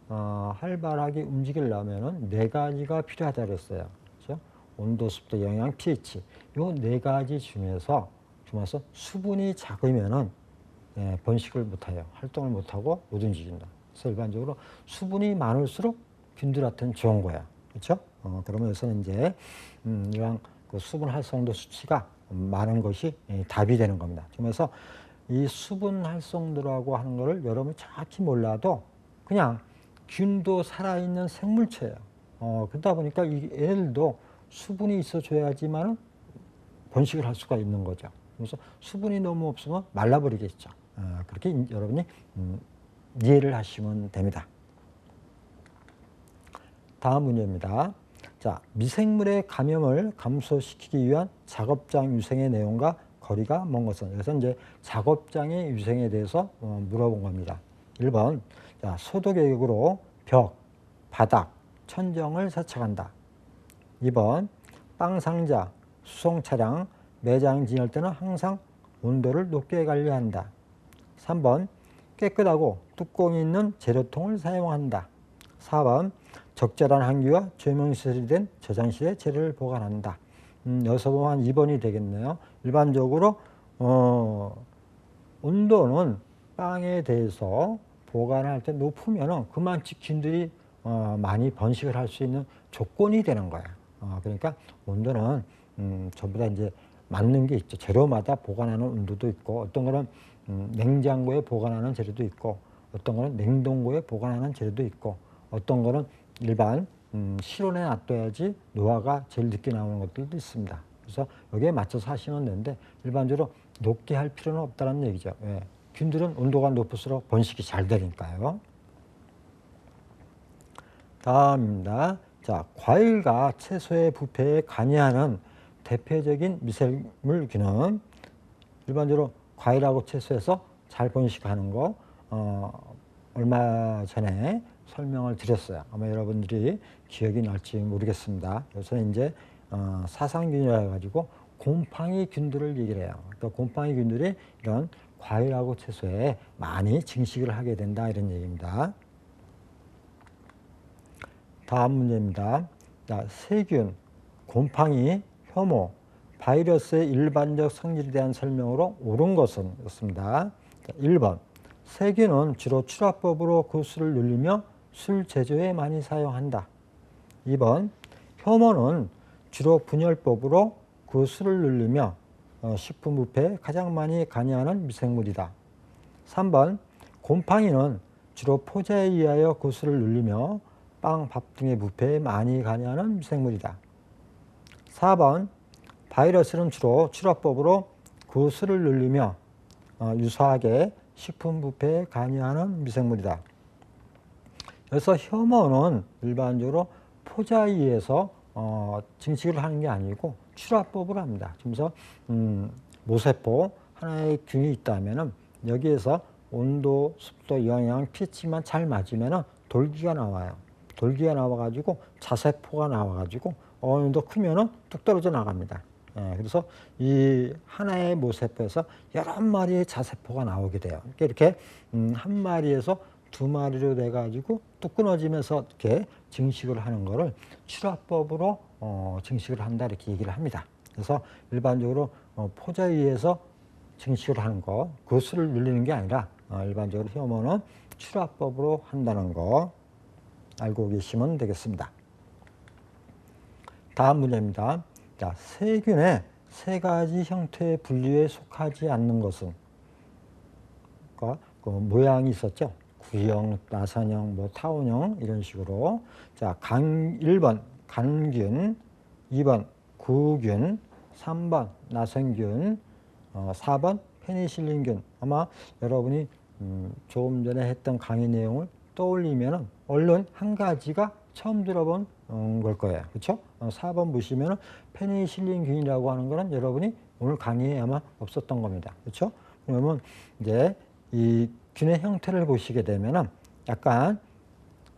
활발하게 움직이려면 네 가지가 필요하다 그랬어요. 그렇죠? 온도, 습도, 영양, pH. 요 네 가지 중에서 수분이 작으면은 번식을 못해요. 활동을 못하고 못 움직인다. 그래서 일반적으로 수분이 많을수록 균들한테는 좋은 거야. 그렇죠? 그러면 여기서는 이제 이런 그 수분 활성도 수치가 많은 것이 답이 되는 겁니다. 그래서 이 수분 활성도라고 하는 거를 여러분이 정확히 몰라도 그냥 균도 살아있는 생물체예요. 그러다 보니까 이 애들도 수분이 있어줘야지만 번식을 할 수가 있는 거죠. 그래서 수분이 너무 없으면 말라버리겠죠. 그렇게 여러분이 이해를 하시면 됩니다. 다음 문제입니다. 자, 미생물의 감염을 감소시키기 위한 작업장 위생의 내용과 거리가 먼 것은? 그래서 이제 작업장의 위생에 대해서 물어본 겁니다. 1번, 자, 소독액으로 벽, 바닥, 천정을 세척한다. 2번, 빵 상자, 수송 차량, 매장 진열 때는 항상 온도를 높게 관리한다. 3번, 깨끗하고 뚜껑이 있는 재료통을 사용한다. 4번, 적절한 환기와 조명시설이 된 저장실에 재료를 보관한다. 여기서 보면 한 2번이 되겠네요. 일반적으로 온도는 빵에 대해서 보관할 때 높으면 그만치 균들이 많이 번식을 할 수 있는 조건이 되는 거야. 그러니까 온도는 전부 다 이제 맞는 게 있죠. 재료마다 보관하는 온도도 있고, 어떤 거는 냉장고에 보관하는 재료도 있고, 어떤 거는 냉동고에 보관하는 재료도 있고, 어떤 거는 일반 실온에 놔둬야지 노화가 제일 늦게 나오는 것들도 있습니다. 그래서 여기에 맞춰서 하시면 되는데 일반적으로 높게 할 필요는 없다는 얘기죠. 왜? 균들은 온도가 높을수록 번식이 잘 되니까요. 다음입니다. 자, 과일과 채소의 부패에 관여하는 대표적인 미생물균은, 일반적으로 과일하고 채소에서 잘 번식하는 거 얼마 전에 설명을 드렸어요. 아마 여러분들이 기억이 날지 모르겠습니다. 그래서 이제 사상균이라 해가지고 곰팡이 균들을 얘기를 해요. 그러니까 곰팡이 균들이 이런 과일하고 채소에 많이 증식을 하게 된다, 이런 얘기입니다. 다음 문제입니다. 자, 세균, 곰팡이, 혐오, 바이러스의 일반적 성질에 대한 설명으로 옳은 것은? 였습니다. 1번, 세균은 주로 출하법으로 그 술을 늘리며 술 제조에 많이 사용한다. 2번, 혐오는 주로 분열법으로 그 술을 늘리며 식품 부패에 가장 많이 관여하는 미생물이다. 3번, 곰팡이는 주로 포자에 의하여 그 술을 늘리며 빵, 밥 등의 부패에 많이 관여하는 미생물이다. 4번, 바이러스는 주로 출하법으로 그 술을 늘리며 유사하게 식품 부패에 관여하는 미생물이다. 그래서 혐오는 일반적으로 포자에 의해서 증식을 하는 게 아니고 출하법으로 합니다. 그래서 모세포 하나의 균이 있다면은 여기에서 온도, 습도, 영양, pH만 잘 맞으면은 돌기가 나와요. 돌기가 나와가지고 자세포가 나와가지고 어느 정도 크면은 뚝 떨어져 나갑니다. 그래서 이 하나의 모세포에서 여러 마리의 자세포가 나오게 돼요. 이렇게 한 마리에서 두 마리로 돼가지고 뚝 끊어지면서 이렇게 증식을 하는 거를 출하법으로 증식을 한다, 이렇게 얘기를 합니다. 그래서 일반적으로 포자에 의해서 증식을 하는 거, 그 수를 늘리는 게 아니라 일반적으로 혐오는 출하법으로 한다는 거 알고 계시면 되겠습니다. 다음 문제입니다. 자, 세균의 세 가지 형태의 분류에 속하지 않는 것은? 그 모양이 있었죠. 구형, 나선형, 뭐 타원형 이런 식으로. 자, 1번 간균, 2번 구균, 3번 나선균, 4번 페니실린균. 아마 여러분이 조금 전에 했던 강의 내용을 떠올리면 얼른 한 가지가 처음 들어본 걸 거예요. 그렇죠? 4번 보시면 페니실린균이라고 하는 거는 여러분이 오늘 강의에 아마 없었던 겁니다. 그렇죠? 그러면 이제 이 균의 형태를 보시게 되면은 약간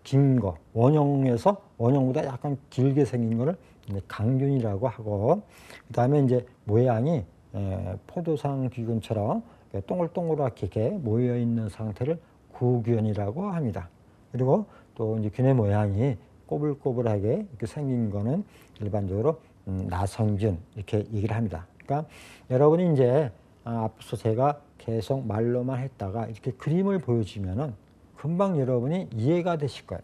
긴 거, 원형에서 원형보다 약간 길게 생긴 거를 이제 강균이라고 하고, 그 다음에 이제 모양이 포도상 귀균처럼 동글동글하게 이렇게 모여 있는 상태를 구균이라고 합니다. 그리고 또 이제 균의 모양이 꼬불꼬불하게 이렇게 생긴 거는 일반적으로 나성균 이렇게 얘기를 합니다. 그러니까 여러분이 이제 앞서 제가 계속 말로만 했다가 이렇게 그림을 보여주면은 금방 여러분이 이해가 되실 거예요.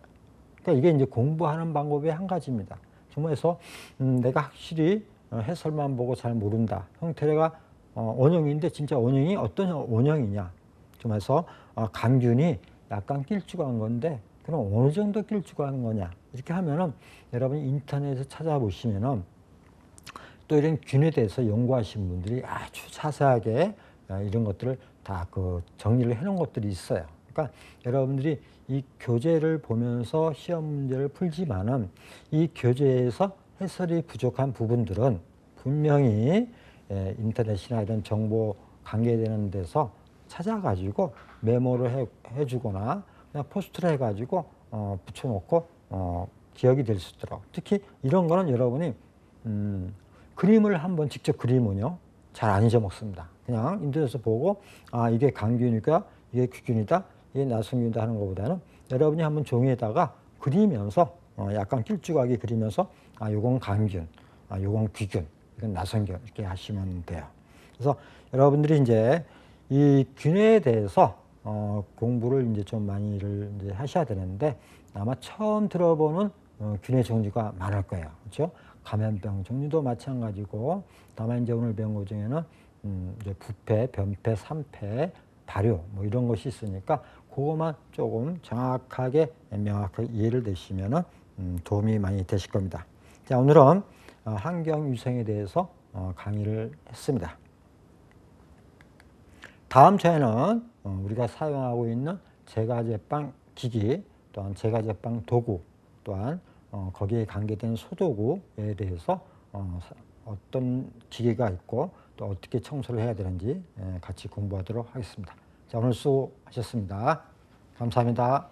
그러니까 이게 이제 공부하는 방법의 한 가지입니다. 정말해서 내가 확실히 해설만 보고 잘 모른다. 형태가 원형인데 진짜 원형이 어떤 원형이냐. 정말해서 강균이 약간 길쭉한 건데 그럼 어느 정도 길쭉한 거냐. 이렇게 하면은 여러분이 인터넷에 찾아보시면은 또 이런 균에 대해서 연구하신 분들이 아주 자세하게 이런 것들을 다 그 정리를 해놓은 것들이 있어요. 그러니까 여러분들이 이 교재를 보면서 시험 문제를 풀지만은 이 교재에서 해설이 부족한 부분들은 분명히 인터넷이나 이런 정보 관계되는 데서 찾아가지고 메모를 해주거나 그냥 포스트를 해가지고 붙여놓고 기억이 될 수 있도록. 특히 이런 거는 여러분이 그림을 한번 직접 그리면요 잘 안 잊어먹습니다. 그냥 인터넷에서 보고 이게 강균이니까 이게 귀균이다, 이게 나성균이다 하는 것보다는 여러분이 한번 종이에다가 그리면서 약간 길쭉하게 그리면서 요건 강균, 요건 귀균, 이건 나성균 이렇게 하시면 돼요. 그래서 여러분들이 이제 이 균에 대해서 공부를 이제 좀 많이를 이제 하셔야 되는데 아마 처음 들어보는 균의 종류가 많을 거예요. 그렇죠? 감염병 종류도 마찬가지고, 다만 이제 오늘 배운 것 중에는 이제 부패, 변패, 산패, 발효 뭐 이런 것이 있으니까 그것만 조금 정확하게 명확하게 이해를 되시면은 도움이 많이 되실 겁니다. 자, 오늘은 환경위생에 대해서 강의를 했습니다. 다음 차에는 우리가 사용하고 있는 제과제빵 기기, 또한 제과제빵 도구, 또한 거기에 관계된 소도구에 대해서 어떤 기계가 있고 또 어떻게 청소를 해야 되는지 같이 공부하도록 하겠습니다. 자, 오늘 수고하셨습니다. 감사합니다.